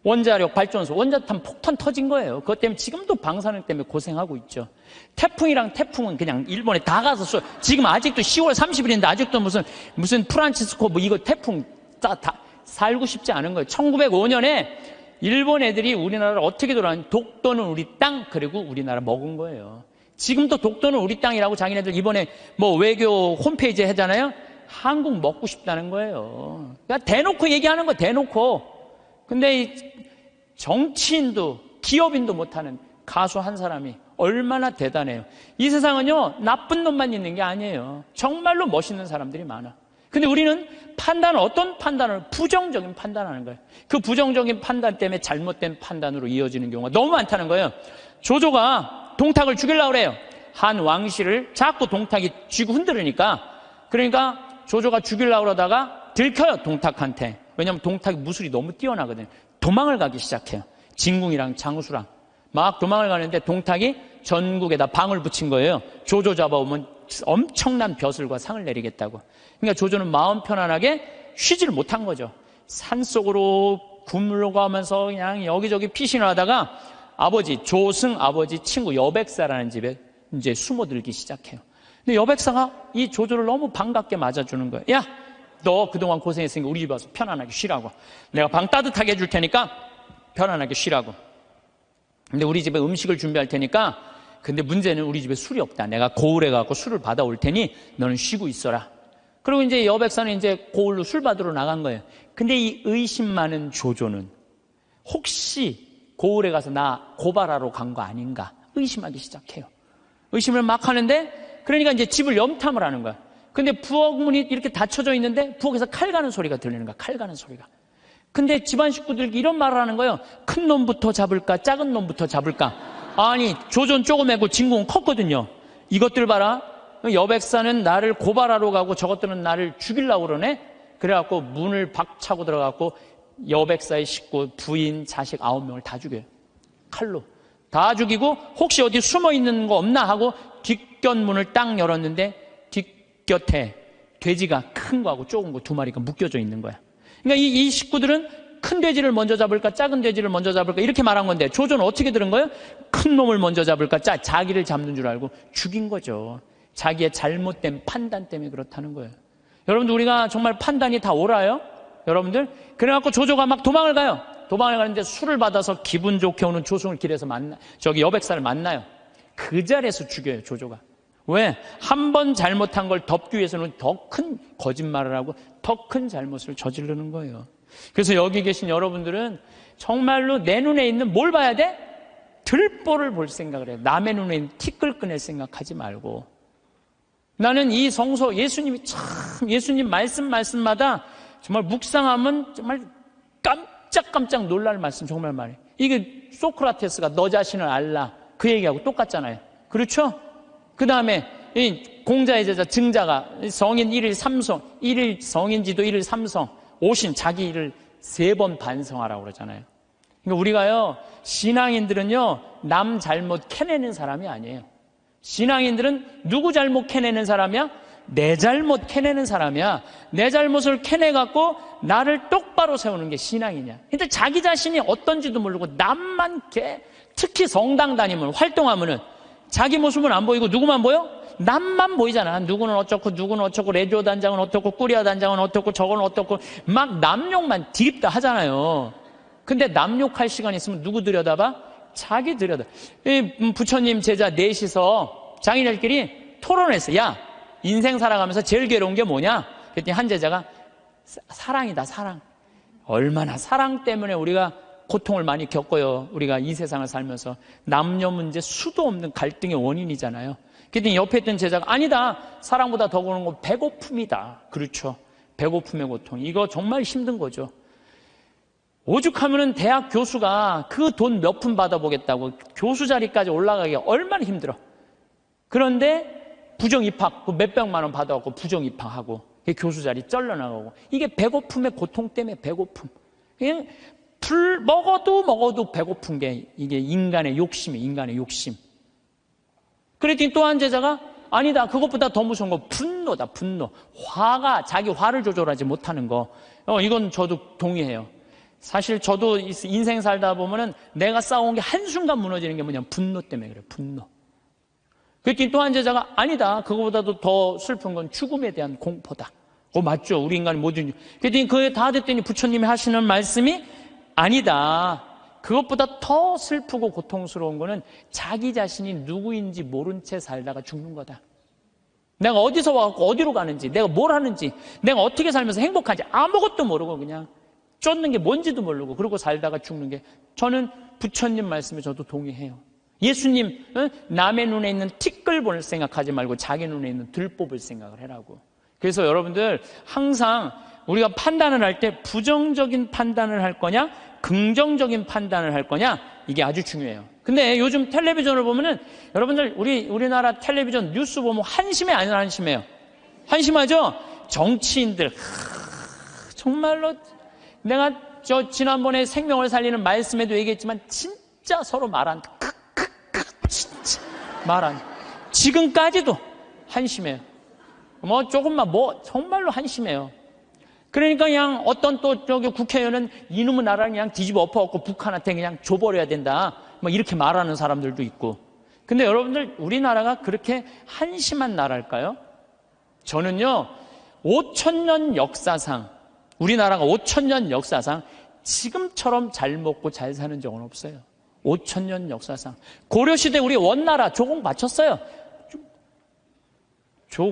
원자력 발전소, 원자탄 폭탄 터진 거예요. 그것 때문에 지금도 방사능 때문에 고생하고 있죠. 태풍이랑 태풍은 그냥 일본에 다 가서 지금 아직도 10월 30일인데 아직도 무슨 프란치스코 뭐 이거 태풍 다 살고 싶지 않은 거예요. 1905년에 일본 애들이 우리나라를 어떻게 돌아왔는지 독도는 우리 땅, 그리고 우리나라 먹은 거예요. 지금도 독도는 우리 땅이라고 자기네들 이번에 뭐 외교 홈페이지에 하잖아요. 한국 먹고 싶다는 거예요. 그러니까 대놓고 얘기하는 거예요. 대놓고. 근데 이 정치인도 기업인도 못하는 가수 한 사람이 얼마나 대단해요. 이 세상은요, 나쁜 놈만 있는 게 아니에요. 정말로 멋있는 사람들이 많아. 근데 우리는 어떤 판단을, 부정적인 판단하는 거예요. 그 부정적인 판단 때문에 잘못된 판단으로 이어지는 경우가 너무 많다는 거예요. 조조가 동탁을 죽이려고 그래요. 한 왕실을 자꾸 동탁이 쥐고 흔들으니까. 그러니까 조조가 죽이려고 그러다가 들켜요, 동탁한테. 왜냐하면 동탁이 무술이 너무 뛰어나거든요. 도망을 가기 시작해요. 진궁이랑 장수랑 막 도망을 가는데 동탁이 전국에다 방을 붙인 거예요. 조조 잡아오면 엄청난 벼슬과 상을 내리겠다고. 그러니까 조조는 마음 편안하게 쉬지를 못한 거죠. 산속으로 굶으려가면서 그냥 여기저기 피신을 하다가 아버지 조승 아버지 친구 여백사라는 집에 이제 숨어들기 시작해요. 근데 여백사가 이 조조를 너무 반갑게 맞아주는 거예요. 야, 너 그동안 고생했으니까 우리 집 와서 편안하게 쉬라고. 내가 방 따뜻하게 해줄 테니까 편안하게 쉬라고. 근데 우리 집에 음식을 준비할 테니까, 근데 문제는 우리 집에 술이 없다. 내가 고을에 가고 술을 받아올 테니 너는 쉬고 있어라. 그리고 이제 여백사는 이제 고을로 술 받으러 나간 거예요. 근데 이 의심 많은 조조는 혹시 고을에 가서 나 고발하러 간 거 아닌가 의심하기 시작해요. 의심을 막 하는데, 그러니까 이제 집을 염탐을 하는 거야. 근데 부엌문이 이렇게 닫혀져 있는데 부엌에서 칼 가는 소리가 들리는 거야. 칼 가는 소리가. 근데 집안 식구들이 이런 말을 하는 거예요. 큰 놈부터 잡을까 작은 놈부터 잡을까. 아니 조조는 조그매고 진궁은 컸거든요. 이것들 봐라. 여백사는 나를 고발하러 가고 저것들은 나를 죽이려고 그러네. 그래갖고 문을 박차고 들어가고 여백사의 식구 부인 자식 9명을 다 죽여요. 칼로 다 죽이고 혹시 어디 숨어있는 거 없나 하고 뒷곁문을 딱 열었는데 곁에 돼지가 큰 거하고 조금 거 2마리가 묶여져 있는 거야. 그러니까 이 식구들은 큰 돼지를 먼저 잡을까 작은 돼지를 먼저 잡을까 이렇게 말한 건데 조조는 어떻게 들은 거예요? 큰 놈을 먼저 잡을까 자기를 잡는 줄 알고 죽인 거죠. 자기의 잘못된 판단 때문에 그렇다는 거예요. 여러분들 우리가 정말 판단이 다 옳아요? 여러분들? 그래갖고 조조가 막 도망을 가요. 도망을 가는데 술을 받아서 기분 좋게 오는 조승을 길에서 여백사를 만나요. 그 자리에서 죽여요, 조조가. 왜? 한 번 잘못한 걸 덮기 위해서는 더 큰 거짓말을 하고 더 큰 잘못을 저지르는 거예요. 그래서 여기 계신 여러분들은 정말로 내 눈에 있는 뭘 봐야 돼? 들보를 볼 생각을 해요. 남의 눈에 있는 티끌 꺼낼 생각하지 말고. 나는 이 성서 예수님이 참 예수님 말씀마다 정말 묵상하면 정말 깜짝깜짝 놀랄 말씀 정말 많아요. 이게 소크라테스가 너 자신을 알라 그 얘기하고 똑같잖아요. 그렇죠? 그 다음에 공자의 제자 증자가 성인 1일 3성 1일 성인지도 1일 3성 오신 자기 일을 3번 반성하라고 그러잖아요. 그러니까 우리가요 신앙인들은요 남 잘못 캐내는 사람이 아니에요. 신앙인들은 누구 잘못 캐내는 사람이야? 내 잘못 캐내는 사람이야. 내 잘못을 캐내갖고 나를 똑바로 세우는 게 신앙이냐. 근데 자기 자신이 어떤지도 모르고 남만 특히 성당 다니면 활동하면은 자기 모습은 안 보이고 누구만 보여? 남만 보이잖아. 누구는 어쩌고 누구는 어쩌고 레디오 단장은 어떻고 꾸리아 단장은 어떻고 저건 어떻고 막 남욕만 디립다 하잖아요. 근데 남욕할 시간 있으면 누구 들여다봐? 자기 들여다. 부처님 제자 넷이서 장인들끼리 토론했어. 야 인생 살아가면서 제일 괴로운 게 뭐냐? 그랬더니 한 제자가 사랑이다 사랑. 얼마나 사랑 때문에 우리가 고통을 많이 겪어요. 우리가 이 세상을 살면서 남녀 문제 수도 없는 갈등의 원인이잖아요. 그랬더니 옆에 있던 제자가 아니다. 사랑보다 더 그런 건 배고픔이다. 그렇죠. 배고픔의 고통. 이거 정말 힘든 거죠. 오죽하면은 대학 교수가 그 돈 몇 푼 받아보겠다고 교수 자리까지 올라가기가 얼마나 힘들어. 그런데 부정 입학 그 몇백만 원 받아갖고 부정 입학하고 교수 자리 쩔러나가고 이게 배고픔의 고통 때문에 배고픔. 그냥 먹어도 배고픈 게 이게 인간의 욕심이에요. 인간의 욕심. 그랬더니 또 한 제자가 아니다. 그것보다 더 무서운 거 분노다. 분노. 화가 자기 화를 조절하지 못하는 거. 이건 저도 동의해요. 사실 저도 인생 살다 보면은 내가 쌓아온 게 한순간 무너지는 게 뭐냐면 분노 때문에 그래요. 분노. 그랬더니 또 한 제자가 아니다. 그거보다도 더 슬픈 건 죽음에 대한 공포다. 맞죠. 우리 인간이 모든. 그랬더니 그게 다 됐더니 부처님이 하시는 말씀이 아니다. 그것보다 더 슬프고 고통스러운 거는 자기 자신이 누구인지 모른 채 살다가 죽는 거다. 내가 어디서 와갖고 어디로 가는지, 내가 뭘 하는지, 내가 어떻게 살면서 행복한지 아무것도 모르고 그냥 쫓는 게 뭔지도 모르고 그러고 살다가 죽는 게, 저는 부처님 말씀에 저도 동의해요. 예수님, 남의 눈에 있는 티끌 볼 생각하지 말고 자기 눈에 있는 들뽑을 생각을 해라고. 그래서 여러분들 항상 우리가 판단을 할 때 부정적인 판단을 할 거냐 긍정적인 판단을 할 거냐, 이게 아주 중요해요. 근데 요즘 텔레비전을 보면은 여러분들 우리나라 텔레비전 뉴스 보면 한심해 안 한심해요? 한심하죠? 정치인들 정말로 내가 지난번에 생명을 살리는 말씀에도 얘기했지만 진짜 서로 말한 진짜 말한 지금까지도 한심해요. 조금만 정말로 한심해요. 그러니까 그냥 어떤 또 국회의원은 이놈의 나라를 그냥 뒤집어 엎어갖고 북한한테 그냥 줘버려야 된다, 이렇게 말하는 사람들도 있고. 근데 여러분들 우리나라가 그렇게 한심한 나라일까요? 저는요 5,000년 역사상, 우리나라가 5,000년 역사상 지금처럼 잘 먹고 잘 사는 적은 없어요. 5,000년 역사상. 고려시대 우리 원나라 조공 바쳤어요.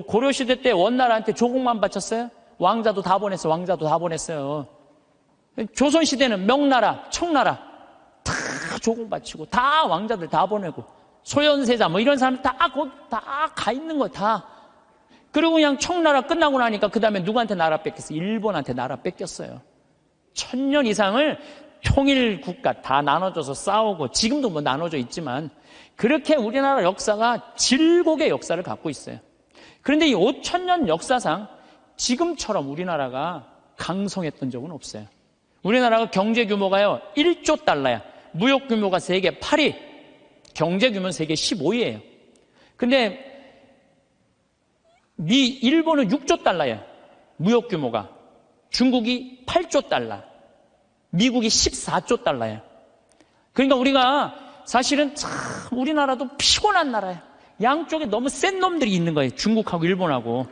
고려시대 때 원나라한테 조공만 바쳤어요? 왕자도 다 보냈어요. 왕자도 다 보냈어요. 조선시대는 명나라, 청나라 다 조공 바치고 다 왕자들 다 보내고 소현세자 이런 사람 다 가 있는 거 다. 그리고 그냥 청나라 끝나고 나니까 그 다음에 누구한테 나라 뺏겼어요? 일본한테 나라 뺏겼어요. 1,000년 이상을 통일 국가 다 나눠져서 싸우고, 지금도 나눠져 있지만 그렇게 우리나라 역사가 질곡의 역사를 갖고 있어요. 그런데 이 5,000년 역사상 지금처럼 우리나라가 강성했던 적은 없어요. 우리나라가 경제 규모가요 1조 달러야. 무역 규모가 세계 8위, 경제 규모는 세계 15위예요. 근데 일본은 6조 달러야, 무역 규모가. 중국이 8조 달러, 미국이 14조 달러야. 그러니까 우리가 사실은 참 우리나라도 피곤한 나라야. 양쪽에 너무 센 놈들이 있는 거예요. 중국하고 일본하고.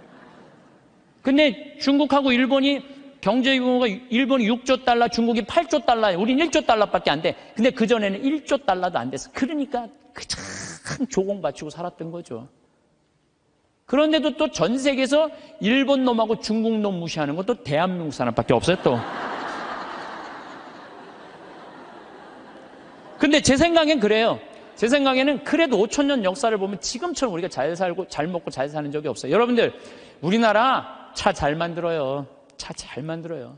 근데 중국하고 일본이 경제 규모가, 일본이 6조 달러, 중국이 8조 달러예요. 우린 1조 달러밖에 안 돼. 근데 그전에는 1조 달러도 안 됐어. 그러니까 참 조공 바치고 살았던 거죠. 그런데도 또 전 세계에서 일본 놈하고 중국 놈 무시하는 것도 대한민국 사람밖에 없어요, 또. 근데 제 생각엔 그래요. 제 생각에는 그래도 5,000년 역사를 보면 지금처럼 우리가 잘 살고 잘 먹고 잘 사는 적이 없어요. 여러분들, 우리나라 차 잘 만들어요. 차 잘 만들어요.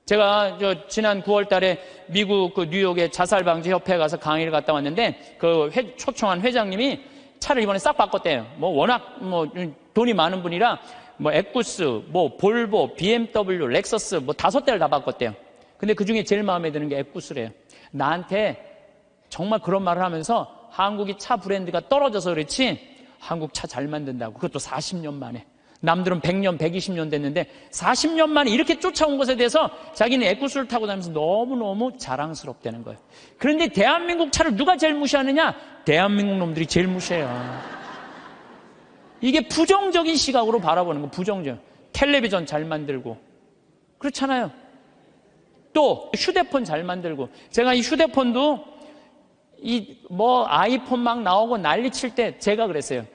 제가 지난 9월 달에 미국 뉴욕의 자살방지협회에 가서 강의를 갔다 왔는데, 초청한 회장님이 차를 이번에 싹 바꿨대요. 워낙 돈이 많은 분이라 에쿠스, 볼보, BMW, 렉서스 5대를 다 바꿨대요. 근데 그 중에 제일 마음에 드는 게 에쿠스래요. 나한테 정말 그런 말을 하면서 한국이 차 브랜드가 떨어져서 그렇지 한국 차 잘 만든다고. 그것도 40년 만에. 남들은 100년, 120년 됐는데 40년 만에 이렇게 쫓아온 것에 대해서 자기는 에쿠스를 타고 다니면서 너무너무 자랑스럽다는 거예요. 그런데 대한민국 차를 누가 제일 무시하느냐? 대한민국 놈들이 제일 무시해요. 이게 부정적인 시각으로 바라보는 거, 부정적. 텔레비전 잘 만들고 그렇잖아요. 또 휴대폰 잘 만들고. 제가 이 휴대폰도 아이폰 막 나오고 난리 칠 때 제가 그랬어요.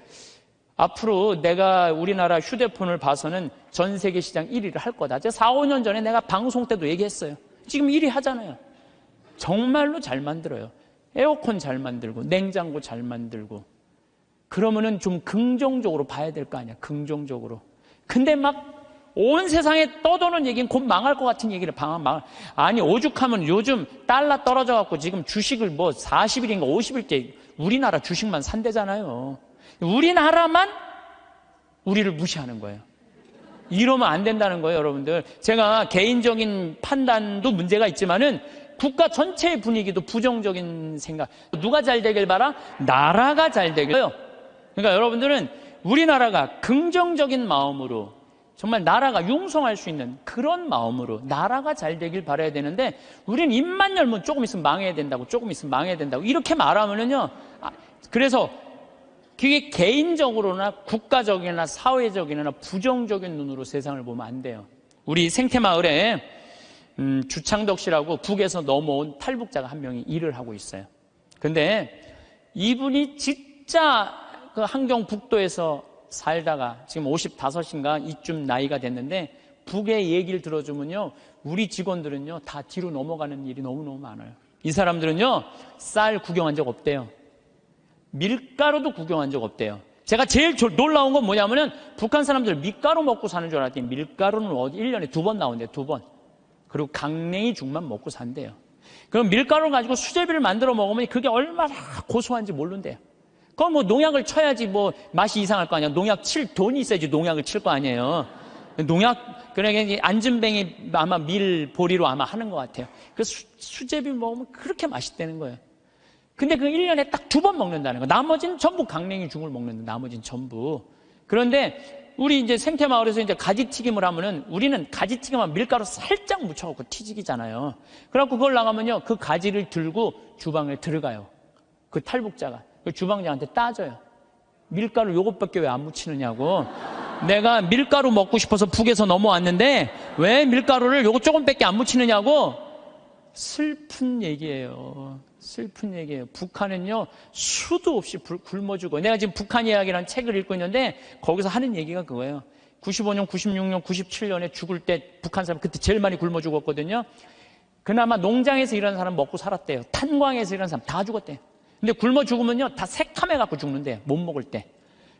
앞으로 내가 우리나라 휴대폰을 봐서는 전 세계 시장 1위를 할 거다. 제가 4, 5년 전에 내가 방송 때도 얘기했어요. 지금 1위 하잖아요. 정말로 잘 만들어요. 에어컨 잘 만들고 냉장고 잘 만들고. 그러면은 좀 긍정적으로 봐야 될 거 아니야. 긍정적으로. 근데 막 온 세상에 떠도는 얘기는 곧 망할 것 같은 얘기를 아니 오죽하면 요즘 달러 떨어져 갖고 지금 주식을 40일인가 50일째 우리나라 주식만 산대잖아요. 우리나라만 우리를 무시하는 거예요. 이러면 안 된다는 거예요, 여러분들. 제가 개인적인 판단도 문제가 있지만은 국가 전체의 분위기도 부정적인 생각. 누가 잘 되길 바라? 나라가 잘 되길. 그러니까 여러분들은 우리나라가 긍정적인 마음으로 정말 나라가 융성할 수 있는 그런 마음으로 나라가 잘 되길 바라야 되는데, 우리는 입만 열면 조금 있으면 망해야 된다고, 조금 있으면 망해야 된다고 이렇게 말하면은요, 그래서 그게 개인적으로나 국가적이나 사회적이나 부정적인 눈으로 세상을 보면 안 돼요. 우리 생태마을에 주창덕 씨라고 북에서 넘어온 탈북자가 한 명이 일을 하고 있어요. 근데 이분이 진짜 그 함경북도에서 살다가 지금 55인가 이쯤 나이가 됐는데, 북의 얘기를 들어주면요, 우리 직원들은요 다 뒤로 넘어가는 일이 너무너무 많아요. 이 사람들은요 쌀 구경한 적 없대요. 밀가루도 구경한 적 없대요. 제가 제일 놀라운 건 뭐냐면은, 북한 사람들 밀가루 먹고 사는 줄 알았더니 밀가루는 1년에 2번 나온대요. 2번. 그리고 강냉이 죽만 먹고 산대요. 그럼 밀가루를 가지고 수제비를 만들어 먹으면 그게 얼마나 고소한지 모른대요. 그건 뭐 농약을 쳐야지 뭐 맛이 이상할 거 아니야. 농약 칠 돈이 있어야지 농약을 칠 거 아니에요. 농약, 그러니까 안전뱅이 아마 밀보리로 아마 하는 것 같아요. 그 수제비 먹으면 그렇게 맛있다는 거예요. 근데 그 1년에 딱 2번 먹는다는 거. 나머지는 전부 강냉이 죽을 먹는다. 나머지는 전부. 그런데 우리 이제 생태마을에서 이제 가지튀김을 하면은, 우리는 가지튀김만 밀가루 살짝 묻혀갖고 튀기잖아요. 그래갖고 그걸 나가면요, 그 가지를 들고 주방에 들어가요. 그 탈북자가. 그 주방장한테 따져요. 밀가루 요것밖에 왜 안 묻히느냐고. 내가 밀가루 먹고 싶어서 북에서 넘어왔는데 왜 밀가루를 요거 조금밖에 안 묻히느냐고. 슬픈 얘기예요. 슬픈 얘기예요. 북한은요 수도 없이 굶어주고, 내가 지금 북한 이야기라는 책을 읽고 있는데 거기서 하는 얘기가 그거예요. 95년, 96년, 97년에 죽을 때 북한 사람 그때 제일 많이 굶어 죽었거든요. 그나마 농장에서 일하는 사람 먹고 살았대요. 탄광에서 일하는 사람 다 죽었대요. 근데 굶어 죽으면요 다 새카매 갖고 죽는데요, 못 먹을 때.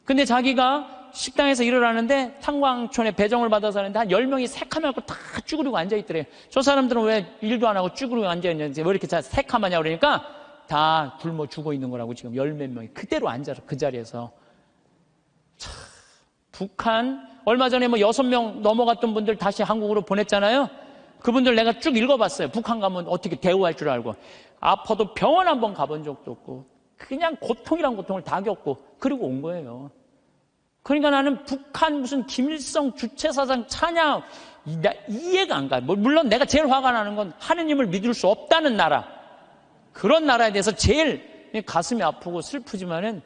근데 자기가 식당에서 일을 하는데 탄광촌에 배정을 받아서 하는데 한 10명이 새카매 갖고 다 쭈그리고 앉아있더래요. 저 사람들은 왜 일도 안 하고 쭈그리고 앉아있는지, 왜 이렇게 새카마냐 그러니까 다 굶어 죽어 있는 거라고. 지금 10몇 명이 그대로 앉아서 그 자리에서. 참, 북한 얼마 전에 뭐 6명 넘어갔던 분들 다시 한국으로 보냈잖아요. 그분들 내가 쭉 읽어봤어요. 북한 가면 어떻게 대우할 줄 알고. 아파도 병원 한번 가본 적도 없고 그냥 고통이란 고통을 다 겪고 그리고 온 거예요. 그러니까 나는 북한 무슨 김일성 주체사상 찬양 이해가 안 가요. 물론 내가 제일 화가 나는 건 하느님을 믿을 수 없다는 나라, 그런 나라에 대해서 제일 가슴이 아프고 슬프지만은,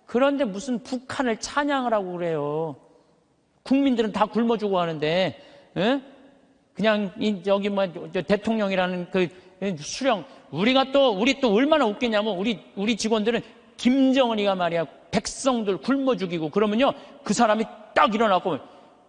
그런데 무슨 북한을 찬양을 하고 그래요. 국민들은 다 굶어 죽어 하는데, 에? 그냥 여기 뭐 대통령이라는 그 수령, 우리 또 얼마나 웃기냐면, 우리 직원들은 김정은이가 말이야 백성들 굶어 죽이고 그러면요 그 사람이 딱 일어나고,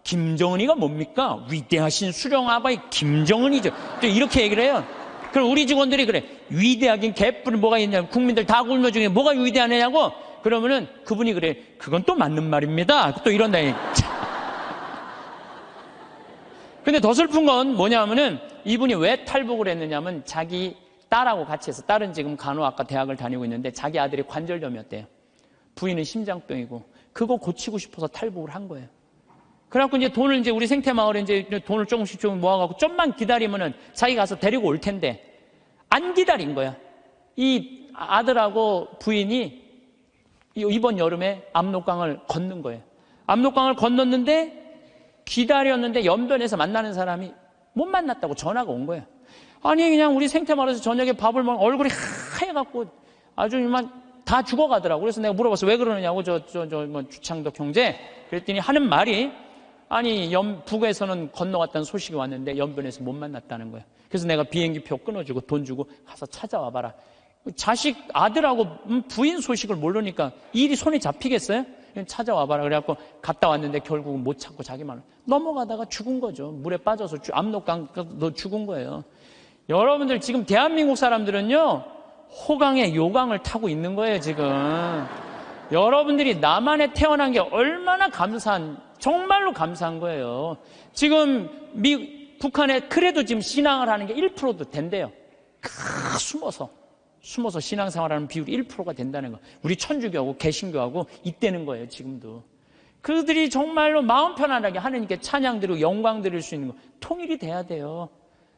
김정은이가 뭡니까? 위대하신 수령아바이 김정은이죠. 또 이렇게 얘기를 해요. 그럼 우리 직원들이 그래, 위대하긴 개뿔이 뭐가 있냐고, 국민들 다 굶어 죽이고 뭐가 위대하냐고. 그러면은 그분이 그래, 그건 또 맞는 말입니다. 또 이런다. 근데 더 슬픈 건 뭐냐면은, 이분이 왜 탈북을 했느냐면 자기 딸하고 같이 해서, 딸은 지금 간호학과 대학을 다니고 있는데 자기 아들이 관절염이었대요. 부인은 심장병이고 그거 고치고 싶어서 탈북을 한 거예요. 그래갖고 이제 돈을 우리 생태마을에 이제 돈을 조금씩 좀 모아갖고 좀만 기다리면은 자기 가서 데리고 올 텐데 안 기다린 거야. 이 아들하고 부인이 이번 여름에 압록강을 건넌 거예요. 압록강을 건넜는데 기다렸는데 연변에서 만나는 사람이 못 만났다고 전화가 온 거예요. 아니 그냥 우리 생태마을에서 저녁에 밥을 먹으면 얼굴이 하얘갖고 아주 이만 다 죽어가더라고. 그래서 내가 물어봤어. 왜 그러느냐고. 뭐 주창덕 형제. 그랬더니 하는 말이, 아니 북에서는 건너갔다는 소식이 왔는데 연변에서 못 만났다는 거야. 그래서 내가 비행기표 끊어주고 돈 주고 가서 찾아와 봐라. 자식 아들하고 부인 소식을 모르니까 일이 손에 잡히겠어요? 찾아와 봐라. 그래갖고 갔다 왔는데 결국은 못 찾고 자기만 넘어가다가 죽은 거죠. 물에 빠져서 압록강 너 죽은 거예요. 여러분들 지금 대한민국 사람들은요 호강에 요강을 타고 있는 거예요. 지금 여러분들이 남한에 태어난 게 얼마나 정말로 감사한 거예요. 지금 북한에 그래도 지금 신앙을 하는 게 1%도 된대요. 숨어서 신앙생활하는 비율이 1%가 된다는 거. 우리 천주교하고 개신교하고 있다는 거예요. 지금도 그들이 정말로 마음 편안하게 하느님께 찬양 드리고 영광 드릴 수 있는 거, 통일이 돼야 돼요.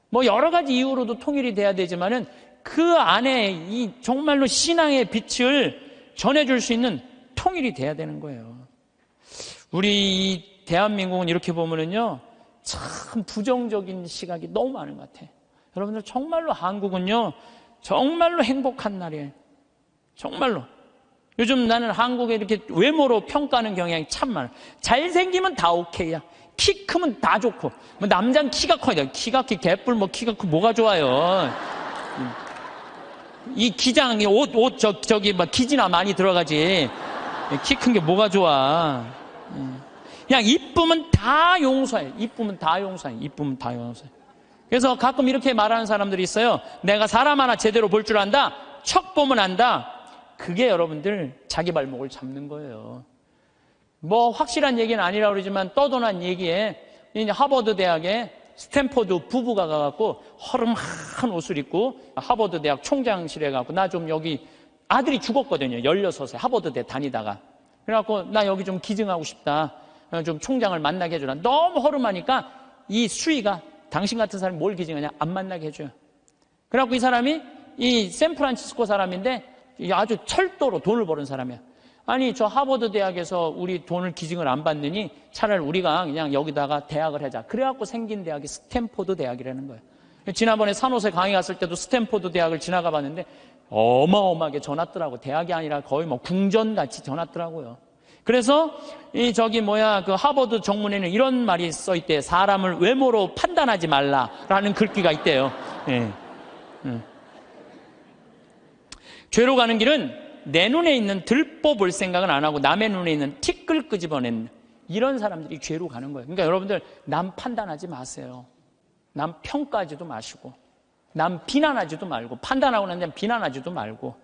뭐 여러 가지 이유로도 통일이 돼야 되지만은 그 안에 이 정말로 신앙의 빛을 전해줄 수 있는 통일이 돼야 되는 거예요. 우리 대한민국은 이렇게 보면은요, 참 부정적인 시각이 너무 많은 것 같아요. 여러분들 정말로 한국은요, 정말로 행복한 나라예요. 정말로. 요즘 나는 한국에 이렇게 외모로 평가하는 경향이 참 많아. 잘생기면 다 오케이야. 키 크면 다 좋고. 뭐 남자는 키가 커야 돼. 키가 키 개뿔 뭐 키가 크 뭐가 좋아요. 이 기장 저기 막 기지나 많이 들어가지. 키 큰 게 뭐가 좋아. 그냥 이쁘면 다 용서해. 이쁘면 다 용서해. 이쁘면 다 용서해. 그래서 가끔 이렇게 말하는 사람들이 있어요. 내가 사람 하나 제대로 볼 줄 안다. 척 보면 안다. 그게 여러분들 자기 발목을 잡는 거예요. 뭐 확실한 얘기는 아니라고 그러지만 떠도난 얘기에 이제 하버드 대학에 스탠포드 부부가 가갖고 허름한 옷을 입고 하버드 대학 총장실에 가고 나 좀 여기 아들이 죽었거든요. 16세 하버드대 다니다가. 그래갖고 나 여기 좀 기증하고 싶다. 좀 총장을 만나게 해주라. 너무 허름하니까 이 수위가 당신 같은 사람이 뭘 기증하냐? 안 만나게 해줘요. 그래갖고 이 사람이 이 샌프란시스코 사람인데 아주 철도로 돈을 버는 사람이야. 아니 저 하버드 대학에서 우리 돈을 기증을 안 받느니 차라리 우리가 그냥 여기다가 대학을 하자. 그래갖고 생긴 대학이 스탠포드 대학이라는 거예요. 지난번에 산호세 강의 갔을 때도 스탠포드 대학을 지나가 봤는데 어마어마하게 전왔더라고. 대학이 아니라 거의 뭐 궁전같이 전왔더라고요. 그래서 그 하버드 정문에는 이런 말이 써 있대요. 사람을 외모로 판단하지 말라라는 글귀가 있대요. 예. 죄로 가는 길은 내 눈에 있는 들보 볼 생각은 안 하고 남의 눈에 있는 티끌 끄집어낸 이런 사람들이 죄로 가는 거예요. 그러니까 여러분들 남 판단하지 마세요. 남 평가하지도 마시고 남 비난하지도 말고 판단하고 난 다음에 비난하지도 말고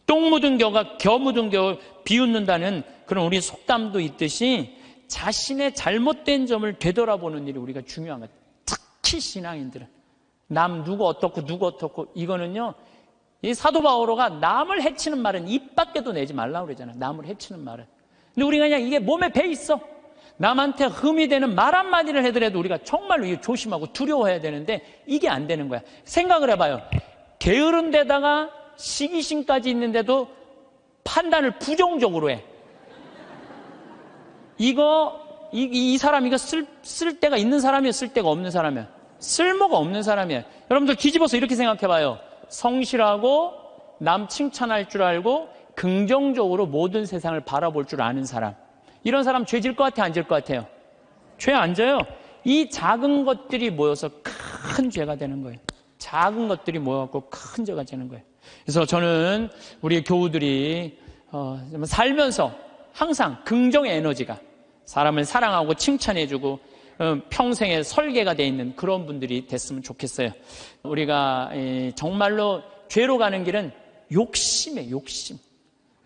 똥 묻은 겨 묻은 겨 비웃는다는 그런 우리 속담도 있듯이 자신의 잘못된 점을 되돌아보는 일이 우리가 중요한 거예요. 특히 신앙인들은 남 누구 어떻고 이거는요. 이 사도 바오로가 남을 해치는 말은 입 밖에도 내지 말라고 그러잖아요. 남을 해치는 말은. 근데 우리가 그냥 이게 몸에 배 있어. 남한테 흠이 되는 말 한마디를 해더라도 우리가 정말로 이거 조심하고 두려워해야 되는데 이게 안 되는 거야. 생각을 해봐요. 게으른 데다가 시기심까지 있는데도 판단을 부정적으로 해. 이 사람 이거 쓸 데가 있는 사람이야, 쓸 데가 없는 사람이야. 쓸모가 없는 사람이야. 여러분들 뒤집어서 이렇게 생각해봐요. 성실하고 남 칭찬할 줄 알고 긍정적으로 모든 세상을 바라볼 줄 아는 사람. 이런 사람 죄 질 것 같아, 안 질 것 같아요? 죄 안 져요. 이 작은 것들이 모여서 큰 죄가 되는 거예요. 작은 것들이 모여갖고 큰 죄가 되는 거예요. 그래서 저는 우리 교우들이 살면서 항상 긍정의 에너지가 사람을 사랑하고 칭찬해주고 평생의 설계가 돼 있는 그런 분들이 됐으면 좋겠어요. 우리가 정말로 죄로 가는 길은 욕심이에요. 욕심.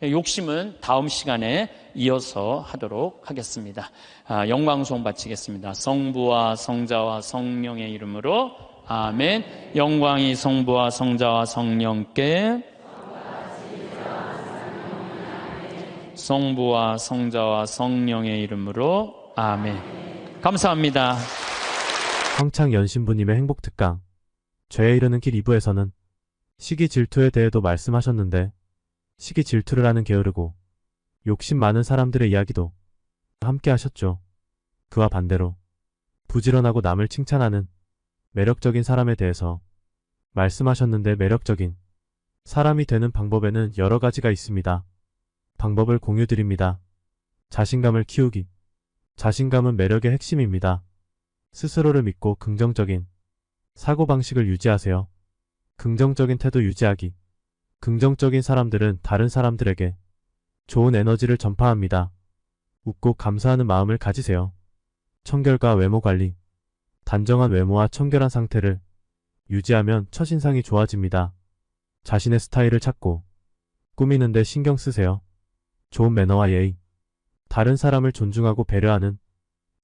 욕심은 다음 시간에 이어서 하도록 하겠습니다. 영광송 바치겠습니다. 성부와 성자와 성령의 이름으로 아멘. 영광이 성부와 성자와 성령께, 성부와 성자와 성령의 이름으로 아멘. 감사합니다. 황창연신부님의 행복특강 죄에 이르는 길 2부에서는 시기 질투에 대해도 말씀하셨는데 시기 질투를 하는 게으르고 욕심 많은 사람들의 이야기도 함께 하셨죠. 그와 반대로 부지런하고 남을 칭찬하는 매력적인 사람에 대해서 말씀하셨는데 매력적인 사람이 되는 방법에는 여러 가지가 있습니다. 방법을 공유드립니다. 자신감을 키우기. 자신감은 매력의 핵심입니다. 스스로를 믿고 긍정적인 사고방식을 유지하세요. 긍정적인 태도 유지하기. 긍정적인 사람들은 다른 사람들에게 좋은 에너지를 전파합니다. 웃고 감사하는 마음을 가지세요. 청결과 외모 관리. 단정한 외모와 청결한 상태를 유지하면 첫인상이 좋아집니다. 자신의 스타일을 찾고 꾸미는 데 신경 쓰세요. 좋은 매너와 예의. 다른 사람을 존중하고 배려하는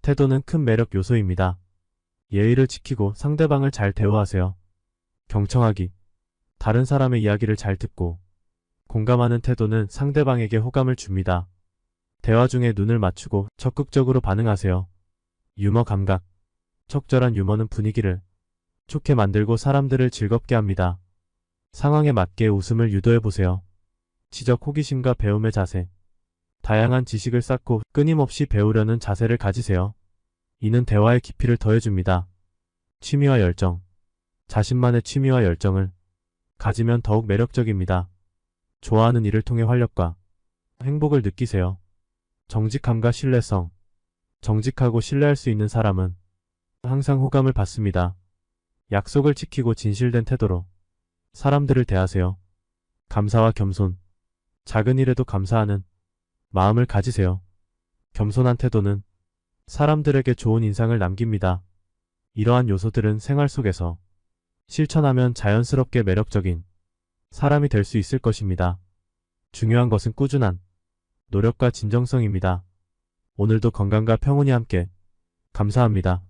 태도는 큰 매력 요소입니다. 예의를 지키고 상대방을 잘 대우하세요. 경청하기. 다른 사람의 이야기를 잘 듣고 공감하는 태도는 상대방에게 호감을 줍니다. 대화 중에 눈을 맞추고 적극적으로 반응하세요. 유머 감각. 적절한 유머는 분위기를 좋게 만들고 사람들을 즐겁게 합니다. 상황에 맞게 웃음을 유도해보세요. 지적 호기심과 배움의 자세. 다양한 지식을 쌓고 끊임없이 배우려는 자세를 가지세요. 이는 대화의 깊이를 더해줍니다. 취미와 열정. 자신만의 취미와 열정을 가지면 더욱 매력적입니다. 좋아하는 일을 통해 활력과 행복을 느끼세요. 정직함과 신뢰성. 정직하고 신뢰할 수 있는 사람은 항상 호감을 받습니다. 약속을 지키고 진실된 태도로 사람들을 대하세요. 감사와 겸손. 작은 일에도 감사하는 마음을 가지세요. 겸손한 태도는 사람들에게 좋은 인상을 남깁니다. 이러한 요소들은 생활 속에서 실천하면 자연스럽게 매력적인 사람이 될 수 있을 것입니다. 중요한 것은 꾸준한 노력과 진정성입니다. 오늘도 건강과 평온이 함께 감사합니다.